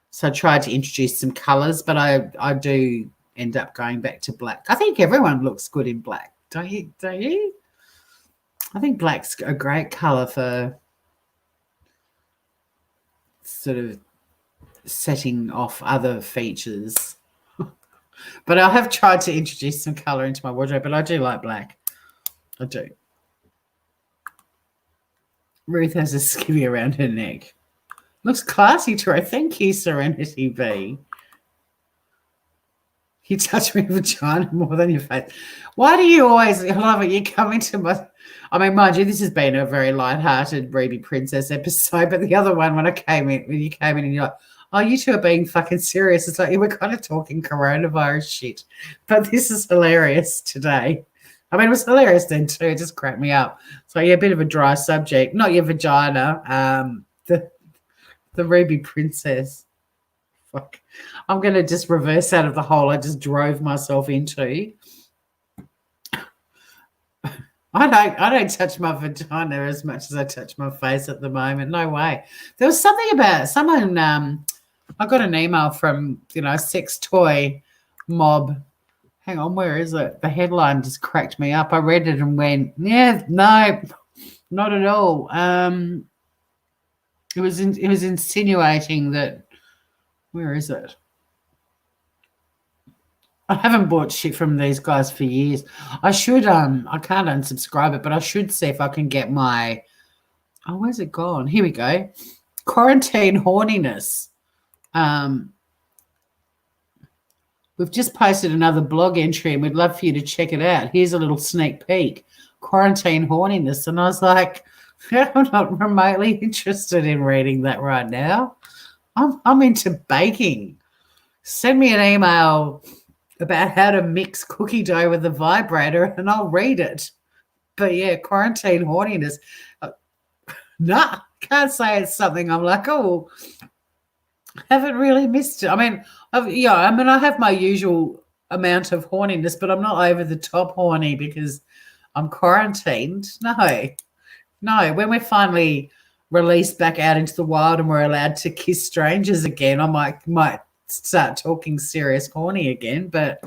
So I tried to introduce some colours, but I do end up going back to black. I think everyone looks good in black, don't you? I think black's a great colour for sort of setting off other features. But I have tried to introduce some colour into my wardrobe, but I do like black. I do. Ruth has a skivvy around her neck. Looks classy, Troy. Thank you, Serenity B. You touch my vagina more than your face. Why do you always, I love it, you come into my, I mean, mind you, this has been a very light-hearted Ruby Princess episode, but the other one when you came in and you're like, oh, you two are being fucking serious. It's like, we're kind of talking coronavirus shit. But this is hilarious today. I mean, it was hilarious then too. It just cracked me up. So, yeah, a bit of a dry subject. Not your vagina, the Ruby Princess. Fuck. I'm going to just reverse out of the hole I just drove myself into. I don't touch my vagina as much as I touch my face at the moment. No way. There was something about someone, I got an email from, a sex toy mob. Hang on, where is it? The headline just cracked me up. I read it and went, yeah, no, not at all. It was insinuating that, where is it? I haven't bought shit from these guys for years. I should, I can't unsubscribe it, but I should see if I can get my Oh, where's it gone? Here we go. Quarantine horniness. We've just posted another blog entry and we'd love for you to check it out. Here's a little sneak peek. Quarantine horniness. And I was like, I'm not remotely interested in reading that right now. I'm into baking. Send me an email about how to mix cookie dough with a vibrator and I'll read it. But yeah, quarantine horniness. Nah, can't say it's something I'm like, oh, haven't really missed it. I mean, I have my usual amount of horniness, but I'm not over the top horny because I'm quarantined. No. When we're finally released back out into the wild and we're allowed to kiss strangers again, I might start talking serious horny again. But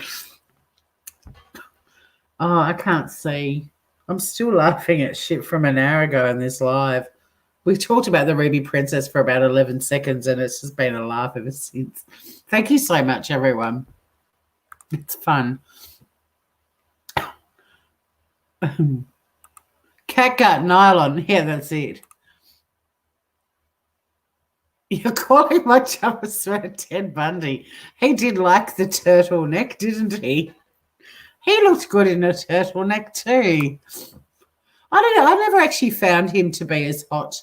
I can't see. I'm still laughing at shit from an hour ago in this live. We talked about the Ruby Princess for about 11 seconds and it's just been a laugh ever since. Thank you so much, everyone. It's fun. Catgut nylon. Yeah, that's it. You're calling my jumper sweater Ted Bundy. He did like the turtleneck, didn't he? He looked good in a turtleneck too. I don't know. I never actually found him to be as hot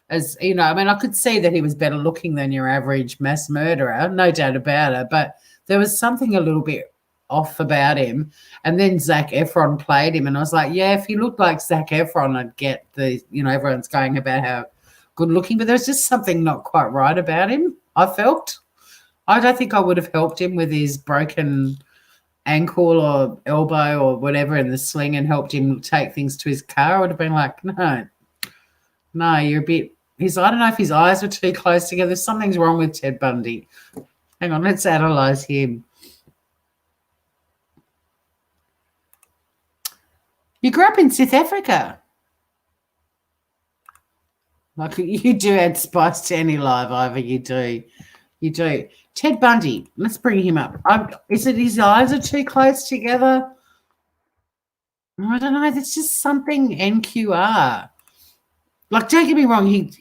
as, I mean, I could see that he was better looking than your average mass murderer, no doubt about it, but there was something a little bit off about him. And then Zac Efron played him, and I was like, yeah, if he looked like Zac Efron, I'd get the, everyone's going about how good looking, but there's just something not quite right about him, I felt. I don't think I would have helped him with his broken ankle or elbow or whatever in the sling and helped him take things to his car. I would have been like, no, you're a bit... I don't know if his eyes were too close together. Something's wrong with Ted Bundy. Hang on, let's analyse him. You grew up in South Africa. Like, you do add spice to any live, Ivor. You do. You do. Ted Bundy, let's bring him up. Is it his eyes are too close together? I don't know. There's just something NQR. Like, don't get me wrong, he,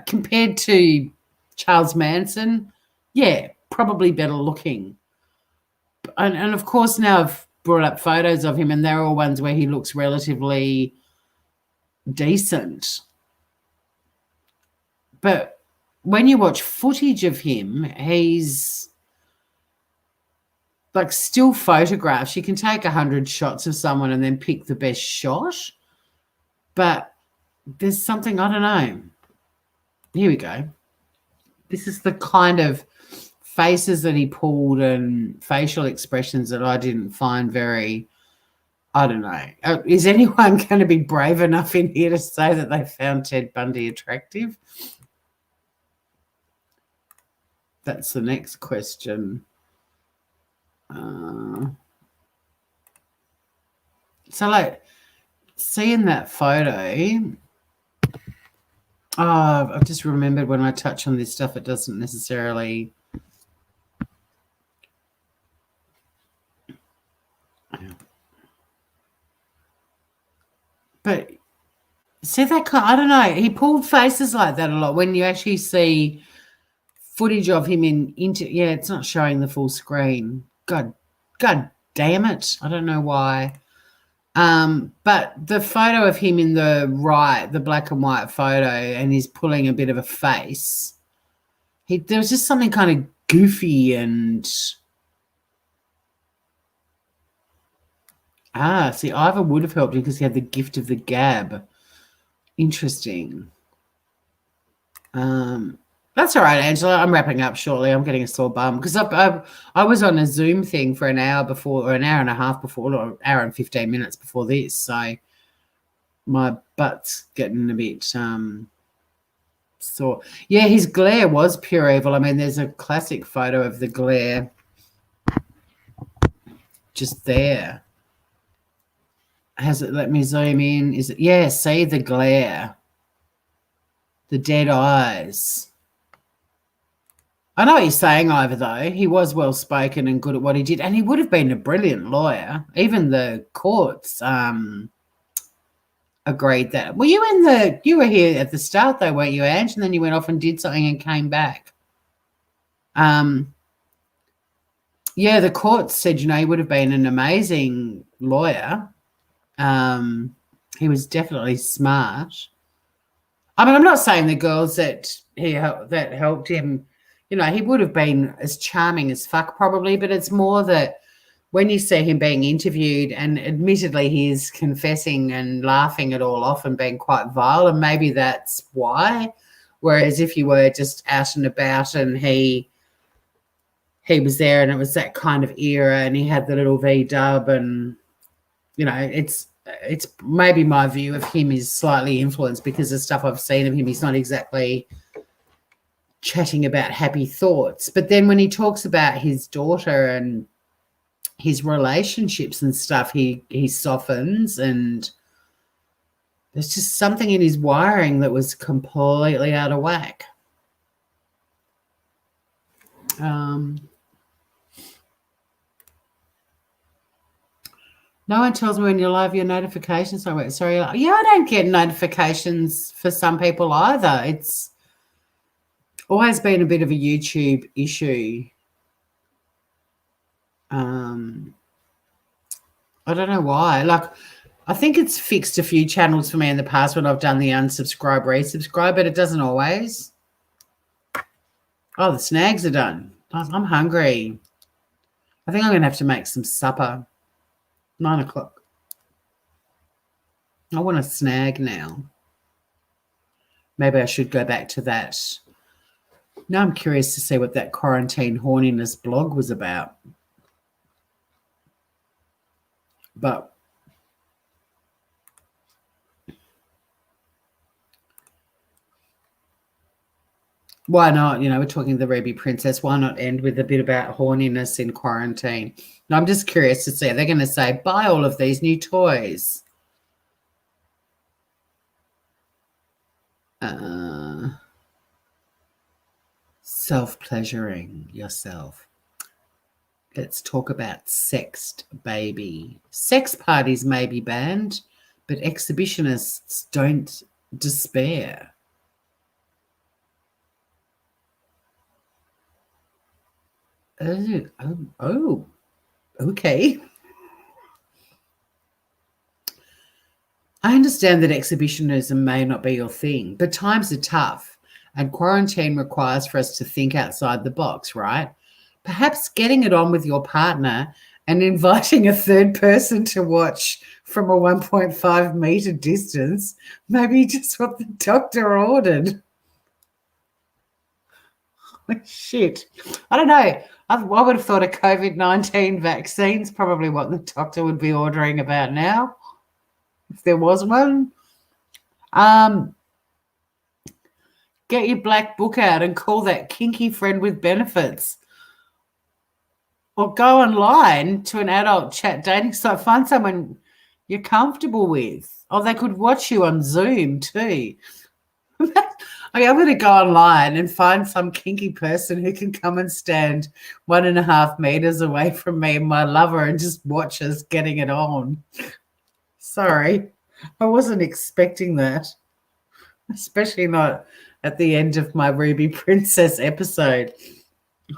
compared to Charles Manson, yeah, probably better looking. And of course, now I've brought up photos of him, and they're all ones where he looks relatively decent. But when you watch footage of him, he's like still photographs. You can take 100 shots of someone and then pick the best shot. But there's something, I don't know. Here we go. This is the kind of faces that he pulled and facial expressions that I didn't find very, I don't know. Is anyone going to be brave enough in here to say that they found Ted Bundy attractive? That's the next question. So, like, seeing that photo... I've just remembered when I touch on this stuff, it doesn't necessarily... But see that I don't know. He pulled faces like that a lot. When you actually see footage of him yeah, it's not showing the full screen. God damn it! I don't know why. But the photo of him in the right, the black and white photo, and he's pulling a bit of a face. There was just something kind of goofy and... see, Ivor would have helped him because he had the gift of the gab. Interesting. That's all right, Angela. I'm wrapping up shortly. I'm getting a sore bum because I was on a Zoom thing for an hour before, or an hour and a half before, or an hour and 15 minutes before this. So my butt's getting a bit sore. Yeah, his glare was pure evil. I mean, there's a classic photo of the glare just there. Has it let me zoom in? Is it? Yeah, see the glare. The dead eyes. I know what you're saying, Ivor, though. He was well-spoken and good at what he did, and he would have been a brilliant lawyer. Even the courts agreed that. Well, you were here at the start though, weren't you, Ange? And then you went off and did something and came back. Yeah, the court said, he would have been an amazing lawyer. He was definitely smart. I mean, I'm not saying the girls that helped him, he would have been as charming as fuck probably, but it's more that when you see him being interviewed, and admittedly he is confessing and laughing it all off and being quite vile, and maybe that's why. Whereas if you were just out and about and he was there and it was that kind of era and he had the little V-dub and, it's maybe my view of him is slightly influenced because the stuff I've seen of him, he's not exactly chatting about happy thoughts. But then when he talks about his daughter and his relationships and stuff, he softens, and there's just something in his wiring that was completely out of whack. No one tells me when you're live your notifications. Sorry. Yeah, I don't get notifications for some people either. It's always been a bit of a YouTube issue. I don't know why. Like, I think it's fixed a few channels for me in the past when I've done the unsubscribe, resubscribe, but it doesn't always. Oh, the snags are done. I'm hungry. I think I'm going to have to make some supper. 9 o'clock. I want a snag now. Maybe I should go back to that. Now I'm curious to see what that quarantine horniness blog was about. But why not? We're talking the Ruby Princess. Why not end with a bit about horniness in quarantine? No, I'm just curious to see. They're going to say, buy all of these new toys. Self-pleasuring yourself. Let's talk about sexed baby. Sex parties may be banned, but exhibitionists don't despair. Oh, okay. I understand that exhibitionism may not be your thing, but times are tough and quarantine requires for us to think outside the box, right? Perhaps getting it on with your partner and inviting a third person to watch from a 1.5 metre distance may be just what the doctor ordered. Oh, shit. I don't know. I would have thought a COVID-19 vaccine's probably what the doctor would be ordering about now, if there was one. Get your black book out and call that kinky friend with benefits. Or go online to an adult chat dating site. Find someone you're comfortable with. Or they could watch you on Zoom too. I'm going to go online and find some kinky person who can come and stand 1.5 meters away from me and my lover and just watch us getting it on. Sorry, I wasn't expecting that, especially not at the end of my Ruby Princess episode.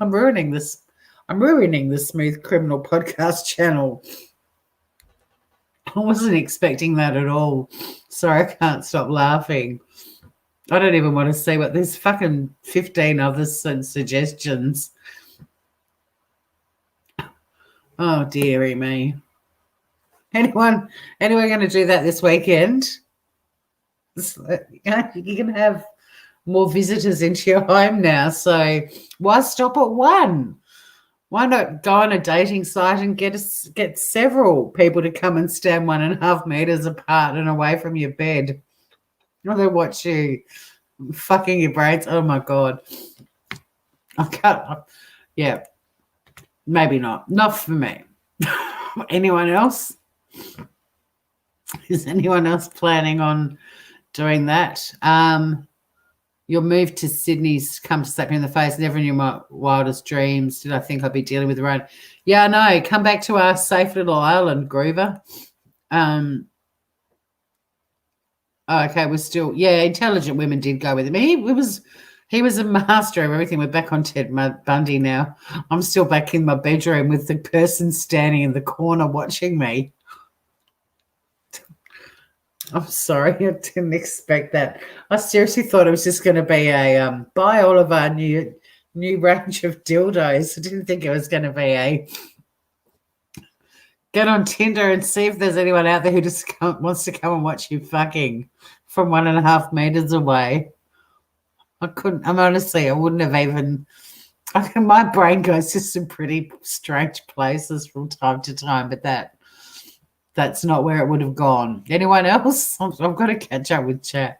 I'm ruining the Smooth Criminal podcast channel. I wasn't expecting that at all. Sorry, I can't stop laughing. I don't even want to see what there's fucking 15 other suggestions. Oh, dearie me. Anyone going to do that this weekend? You can have more visitors into your home now. So why stop at one? Why not go on a dating site and get several people to come and stand 1.5 meters apart and away from your bed? Or they watch you fucking your brains. Oh my God. I can't. Yeah. Maybe not. Not for me. Anyone else? Is anyone else planning on doing that? Your move to Sydney's come to slap me in the face. Never in your wildest dreams did I think I'd be dealing with the rain. Yeah, I know. Come back to our safe little island, Groover. Oh, okay, we're still, yeah, intelligent women did go with him. He was a master of everything. We're back on Ted Bundy now. I'm still back in my bedroom with the person standing in the corner watching me. I'm sorry, I didn't expect that. I seriously thought it was just going to be a buy all of our new range of dildos. I didn't think it was going to be a get on Tinder and see if there's anyone out there who just wants to come and watch you fucking from 1.5 meters away. I wouldn't have even. My brain goes to some pretty strange places from time to time, but that's not where it would have gone. Anyone else? I've got to catch up with chat.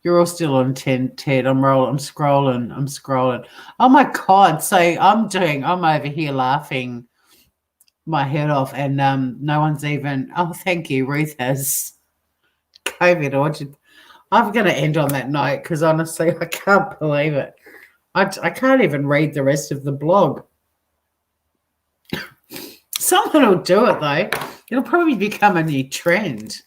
You're all still on Ted. I'm scrolling. Oh my God. So I'm over here laughing my head off, and no one's even, oh, thank you. Ruth has COVID orchard. I'm going to end on that note because honestly, I can't believe it. I can't even read the rest of the blog. Someone will do it though. It'll probably become a new trend.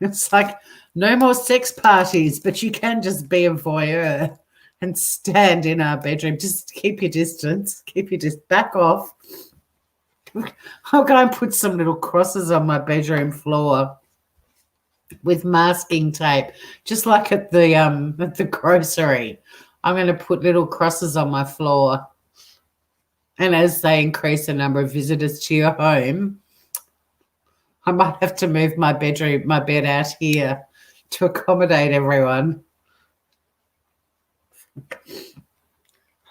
It's like no more sex parties, but you can just be a voyeur and stand in our bedroom. Just keep your distance. Back off. I'll go and put some little crosses on my bedroom floor with masking tape, just like at the grocery. I'm going to put little crosses on my floor. And as they increase the number of visitors to your home, I might have to move my bed out here to accommodate everyone. I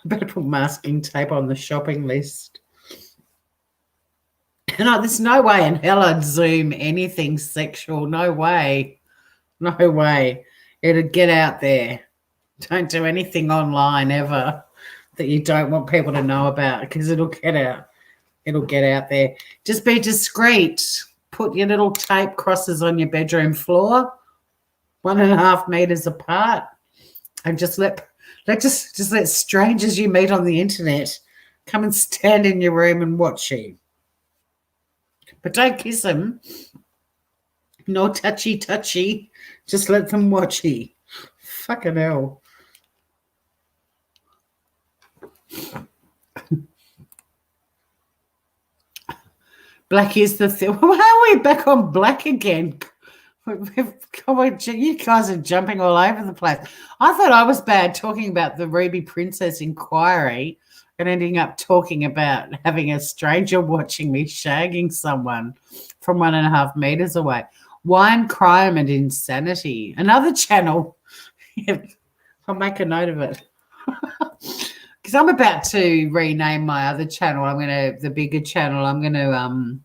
better put masking tape on the shopping list. No, there's no way in hell I'd Zoom anything sexual. No way. It'd get out there. Don't do anything online ever that you don't want people to know about because it'll get out. It'll get out there. Just be discreet. Put your little tape crosses on your bedroom floor, 1.5 meters apart, and just let strangers you meet on the internet come and stand in your room and watch you. But don't kiss them. No touchy. Just let them watch you. Fucking hell. Black is the thing. How are we back on black again? You guys are jumping all over the place. I thought I was bad talking about the Ruby Princess inquiry and ending up talking about having a stranger watching me shagging someone from 1.5 meters away. Wine, crime, and insanity. Another channel. I'll make a note of it. Because I'm about to rename my other channel. The bigger channel. I'm going to,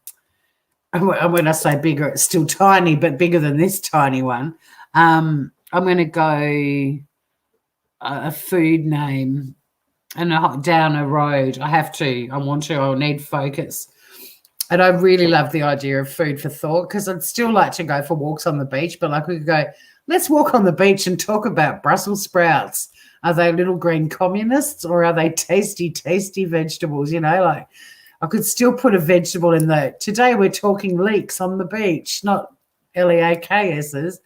and when I say bigger, it's still tiny, but bigger than this tiny one. I'm going to go a food name and down a road. I'll need focus. And I really love the idea of food for thought because I'd still like to go for walks on the beach, but like we could go, let's walk on the beach and talk about Brussels sprouts. Are they little green communists or are they tasty, tasty vegetables? Like I could still put a vegetable in there. Today we're talking leeks on the beach, not LEAKS's.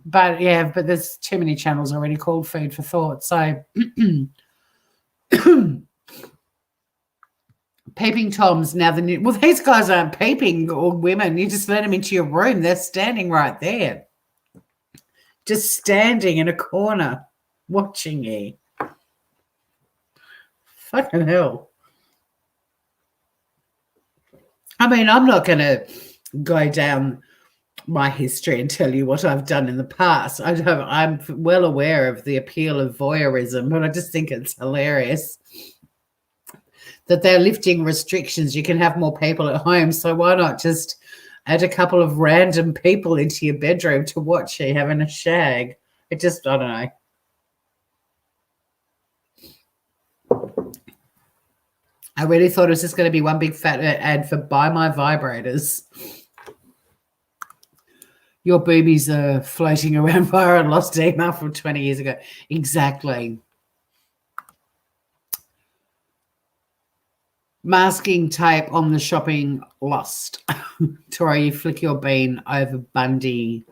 But there's too many channels already called Food for Thought. So peeping Toms now these guys aren't peeping or women. You just let them into your room. They're standing right there. Just standing in a corner watching you. Fucking hell. I mean, I'm not going to go down my history and tell you what I've done in the past. I'm well aware of the appeal of voyeurism, but I just think it's hilarious that they're lifting restrictions. You can have more people at home, so why not just add a couple of random people into your bedroom to watch you having a shag? I don't know. I really thought it was just going to be one big fat ad for buy my vibrators. Your boobies are floating around via a lost email from 20 years ago. Exactly. Masking tape on the shopping lost. Tori, you flick your bean over Bundy.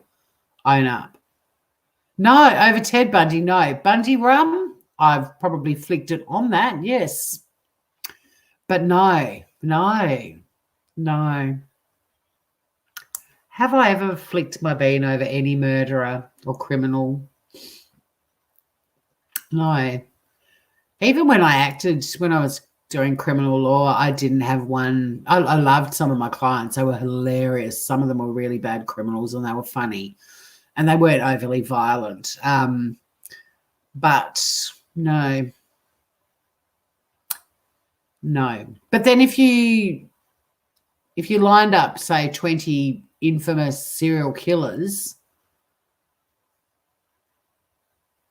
Own up. No, over Ted Bundy, no. Bundy rum, I've probably flicked it on that, yes. But no. Have I ever flicked my bean over any murderer or criminal? No. Even when I acted, when I was doing criminal law, I didn't have one. I loved some of my clients. They were hilarious. Some of them were really bad criminals and they were funny. And they weren't overly violent. But no. But then if you lined up, say, 20 infamous serial killers,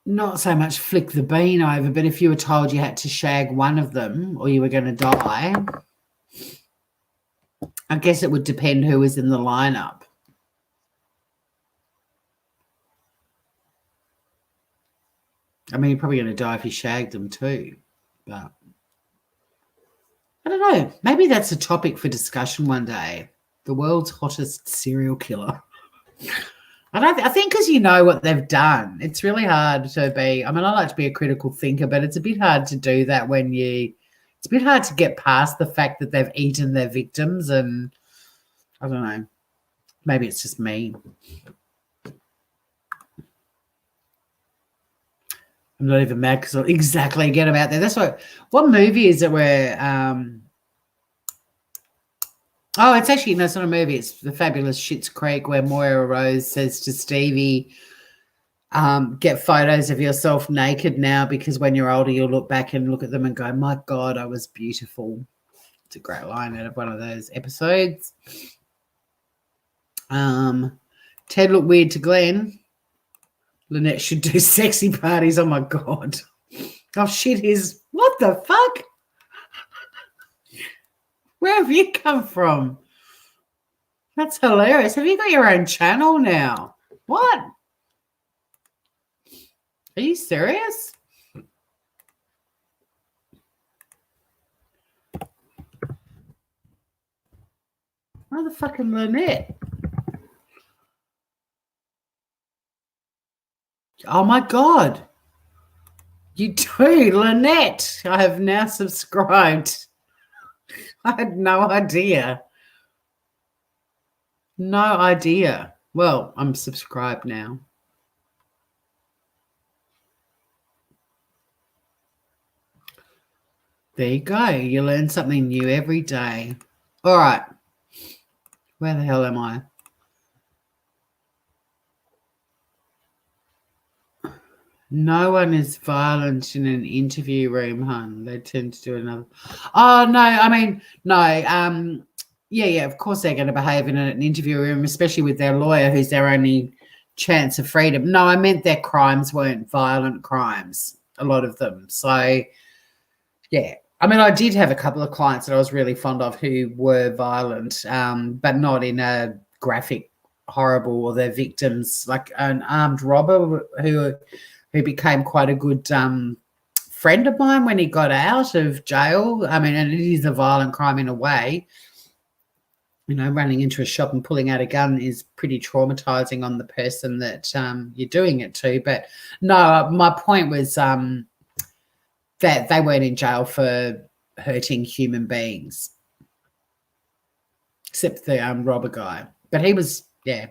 not so much flick the bean over, but if you were told you had to shag one of them or you were going to die, I guess it would depend who was in the lineup. I mean, you're probably going to die if you shagged them too, but I don't know. Maybe that's a topic for discussion one day. The world's hottest serial killer. I think because you know what they've done, it's really hard to be. I mean, I like to be a critical thinker, but it's a bit hard to do that it's a bit hard to get past the fact that they've eaten their victims, and I don't know. Maybe it's just me. I'm not even mad because I'll exactly get them out there. That's what movie is it where oh, it's actually, no, it's not a movie. It's The Fabulous Schitt's Creek, where Moira Rose says to Stevie, get photos of yourself naked now because when you're older, you'll look back and look at them and go, my God, I was beautiful. It's a great line out of one of those episodes. Ted looked weird to Glenn. Lynette should do sexy parties. Oh, my God. Oh, shit, what the fuck? Where have you come from? That's hilarious. Have you got your own channel now? What? Are you serious? Motherfucking Lynette. Oh, my God. You do, Lynette. I have now subscribed. I had no idea. No idea. Well, I'm subscribed now. There you go. You learn something new every day. All right. Where the hell am I? No one is violent in an interview room, hun. They tend to do another. Oh, no. I mean, no. Yeah, of course they're going to behave in an interview room, especially with their lawyer, who's their only chance of freedom. No, I meant their crimes weren't violent crimes, a lot of them. So, yeah. I mean, I did have a couple of clients that I was really fond of who were violent, but not in a graphic, horrible, or their victims, like an armed robber who became quite a good friend of mine when he got out of jail. I mean, and it is a violent crime in a way. You know, running into a shop and pulling out a gun is pretty traumatizing on the person that you're doing it to. But no, my point was that they weren't in jail for hurting human beings, except the robber guy. But he was, yeah.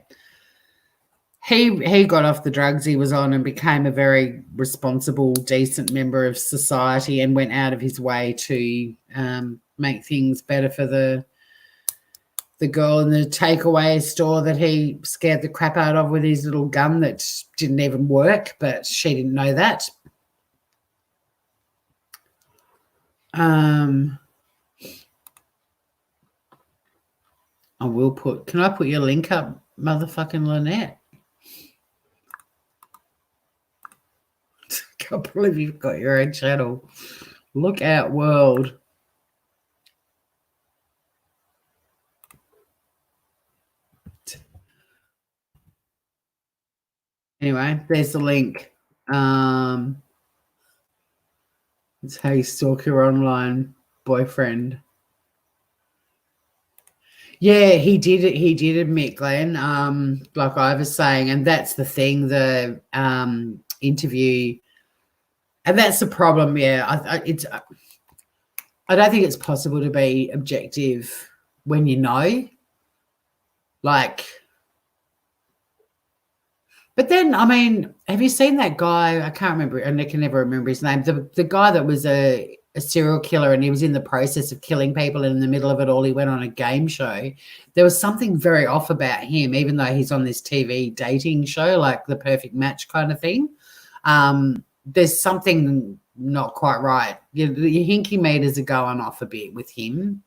He got off the drugs he was on and became a very responsible, decent member of society and went out of his way to make things better for the girl in the takeaway store that he scared the crap out of with his little gun that didn't even work, but she didn't know that. I will can I put your link up, motherfucking Lynette? I can't believe you've got your own channel. Look out, world. Anyway, there's the link. It's how you stalk your online boyfriend. Yeah, he did. He did admit, Glenn, like I was saying, and that's the thing. The interview, and that's the problem. Yeah, I don't think it's possible to be objective when you know, like. But then, I mean, have you seen that guy? I can't remember, and I can never remember his name. The guy that was a serial killer, and he was in the process of killing people, and in the middle of it all, he went on a game show. There was something very off about him, even though he's on this TV dating show, like the Perfect Match kind of thing. There's something not quite right. Your hinky meters are going off a bit with him.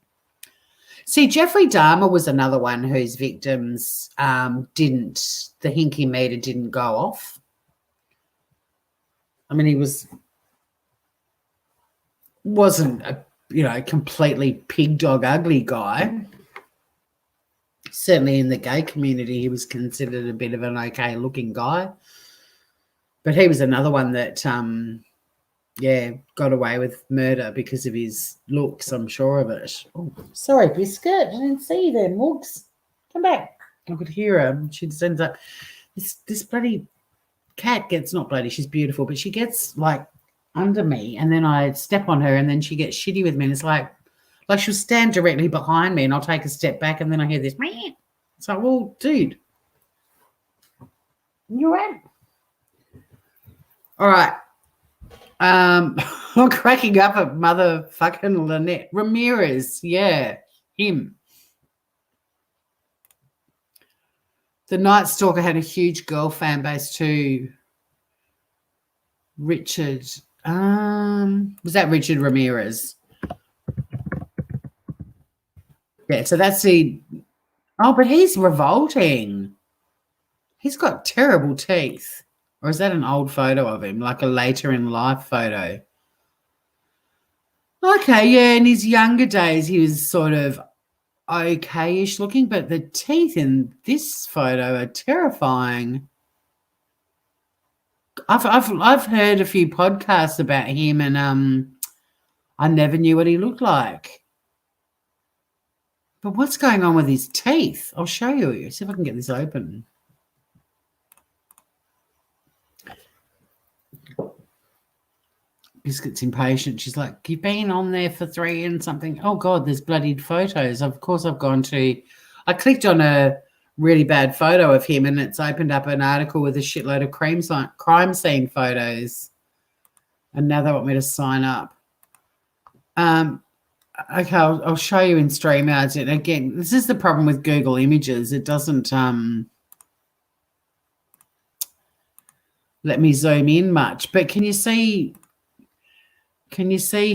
See, Jeffrey Dahmer was another one whose victims the hinky meter didn't go off. I mean, he wasn't a completely pig dog ugly guy. Certainly in the gay community, he was considered a bit of an okay looking guy. But he was another one that got away with murder because of his looks, I'm sure of it. Oh, sorry, Biscuit. I didn't see you there, Moogs. Come back. I could hear her. She just ends up. This bloody cat gets, not bloody, she's beautiful, but she gets like under me, and then I step on her, and then she gets shitty with me, and it's like she'll stand directly behind me, and I'll take a step back, and then I hear this. It's like, well, dude, you're right. All right. I'm cracking up at motherfucking Lynette Ramirez. Yeah, him. The Night Stalker had a huge girl fan base too. Richard. Was that Richard Ramirez? Yeah, so that's the. Oh, but he's revolting. He's got terrible teeth. Or is that an old photo of him, like a later in life photo? Okay, yeah, in his younger days, he was sort of okay-ish looking, but the teeth in this photo are terrifying. I've heard a few podcasts about him, and I never knew what he looked like. But what's going on with his teeth? I'll show you. See if I can get this open. Biscuit's impatient. She's like, you've been on there for 3 and something. Oh, God, there's bloodied photos. Of course, I've gone to – I clicked on a really bad photo of him, and it's opened up an article with a shitload of crime scene photos. And now they want me to sign up. Okay, I'll show you in StreamYards. And again, this is the problem with Google Images. It doesn't let me zoom in much. But can you see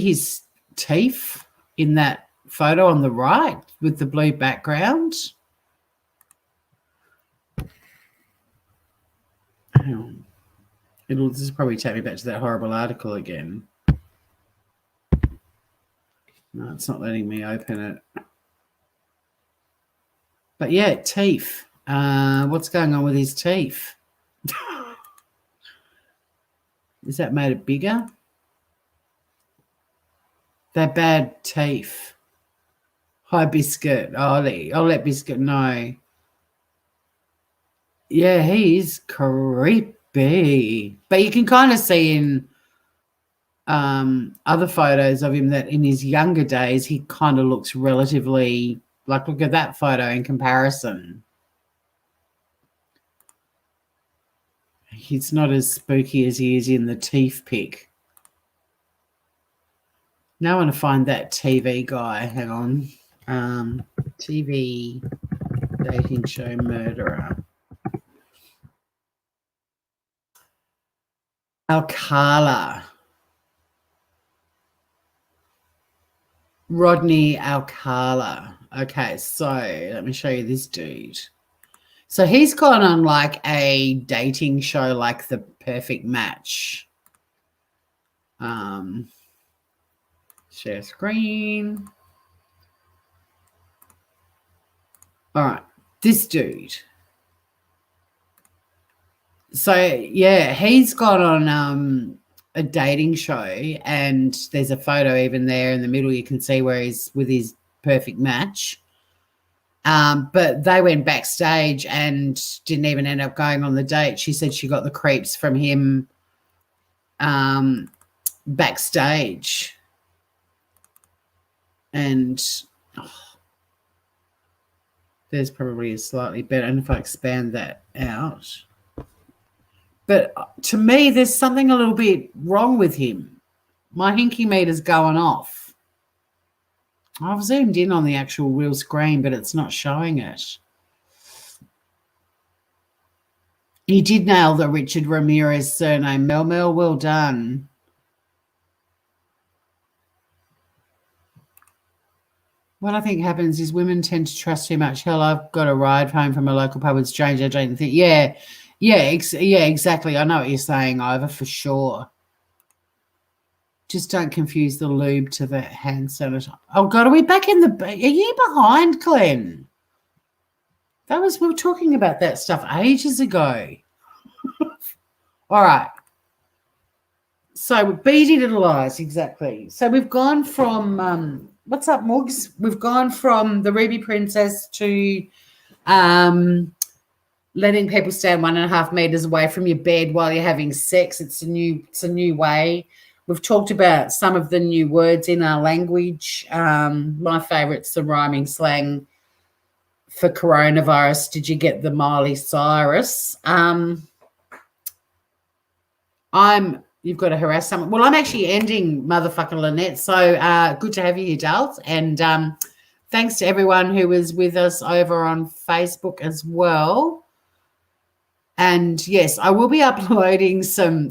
his teeth in that photo on the right with the blue background? It'll just probably take me back to that horrible article again. No, it's not letting me open it. But yeah, teeth. What's going on with his teeth? Is that made it bigger? They're bad teeth. Hi, Biscuit. I'll let Biscuit know. Yeah, he's creepy. But you can kind of see in other photos of him that in his younger days, he kind of looks relatively, like, look at that photo in comparison. He's not as spooky as he is in the teeth pic. Now I want to find that TV guy. Hang on. TV dating show murderer. Alcala. Rodney Alcala. Okay, so let me show you this dude. So he's gone on like a dating show like The Perfect Match. Share screen. All right, this dude. So yeah, he's got on a dating show, and there's a photo even there in the middle. You can see where he's with his perfect match. But they went backstage and didn't even end up going on the date. She said she got the creeps from him backstage. And there's probably a slightly better, and if I expand that out. But to me, there's something a little bit wrong with him. My hinky meter's going off. I've zoomed in on the actual real screen, but it's not showing it. He did nail the Richard Ramirez surname. Mel, well done. What I think happens is women tend to trust too much. Hell, I've got a ride home from a local pub with stranger. I don't think, yeah, exactly. I know what you're saying, Ivor, for sure. Just don't confuse the lube to the hand sanitizer. Oh, God, are we back in the... Are you behind, Glenn? We were talking about that stuff ages ago. All right. So, beady little eyes, exactly. So, we've gone from... what's up, Mugs? We've gone from the Ruby Princess to letting people stand 1.5 meters away from your bed while you're having sex. It's a new way. We've talked about some of the new words in our language. My favourite's the rhyming slang for coronavirus. Did you get the Miley Cyrus? You've got to harass someone. Well, I'm actually ending motherfucking Lynette. So good to have you here, Dales. And thanks to everyone who was with us over on Facebook as well. And yes, I will be uploading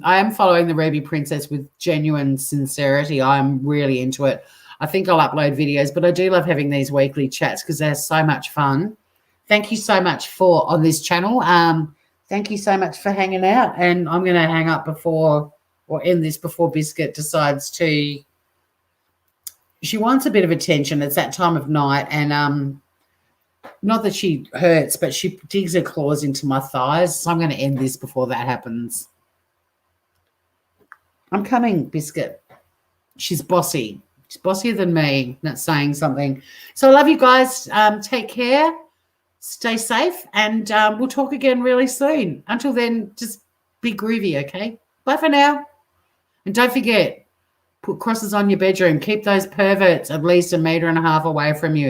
I am following the Ruby Princess with genuine sincerity. I'm really into it. I think I'll upload videos, but I do love having these weekly chats because they're so much fun. Thank you so much on this channel. Thank you so much for hanging out. And I'm going to hang up end this before Biscuit decides to. She wants a bit of attention. It's that time of night, and not that she hurts, but she digs her claws into my thighs. So I'm going to end this before that happens. I'm coming, Biscuit. She's bossy. She's bossier than me. That's saying something. So I love you guys. Take care. Stay safe, and we'll talk again really soon. Until then, just be groovy, okay? Bye for now. And don't forget, put crosses on your bedroom. Keep those perverts at least 1.5 meters away from you.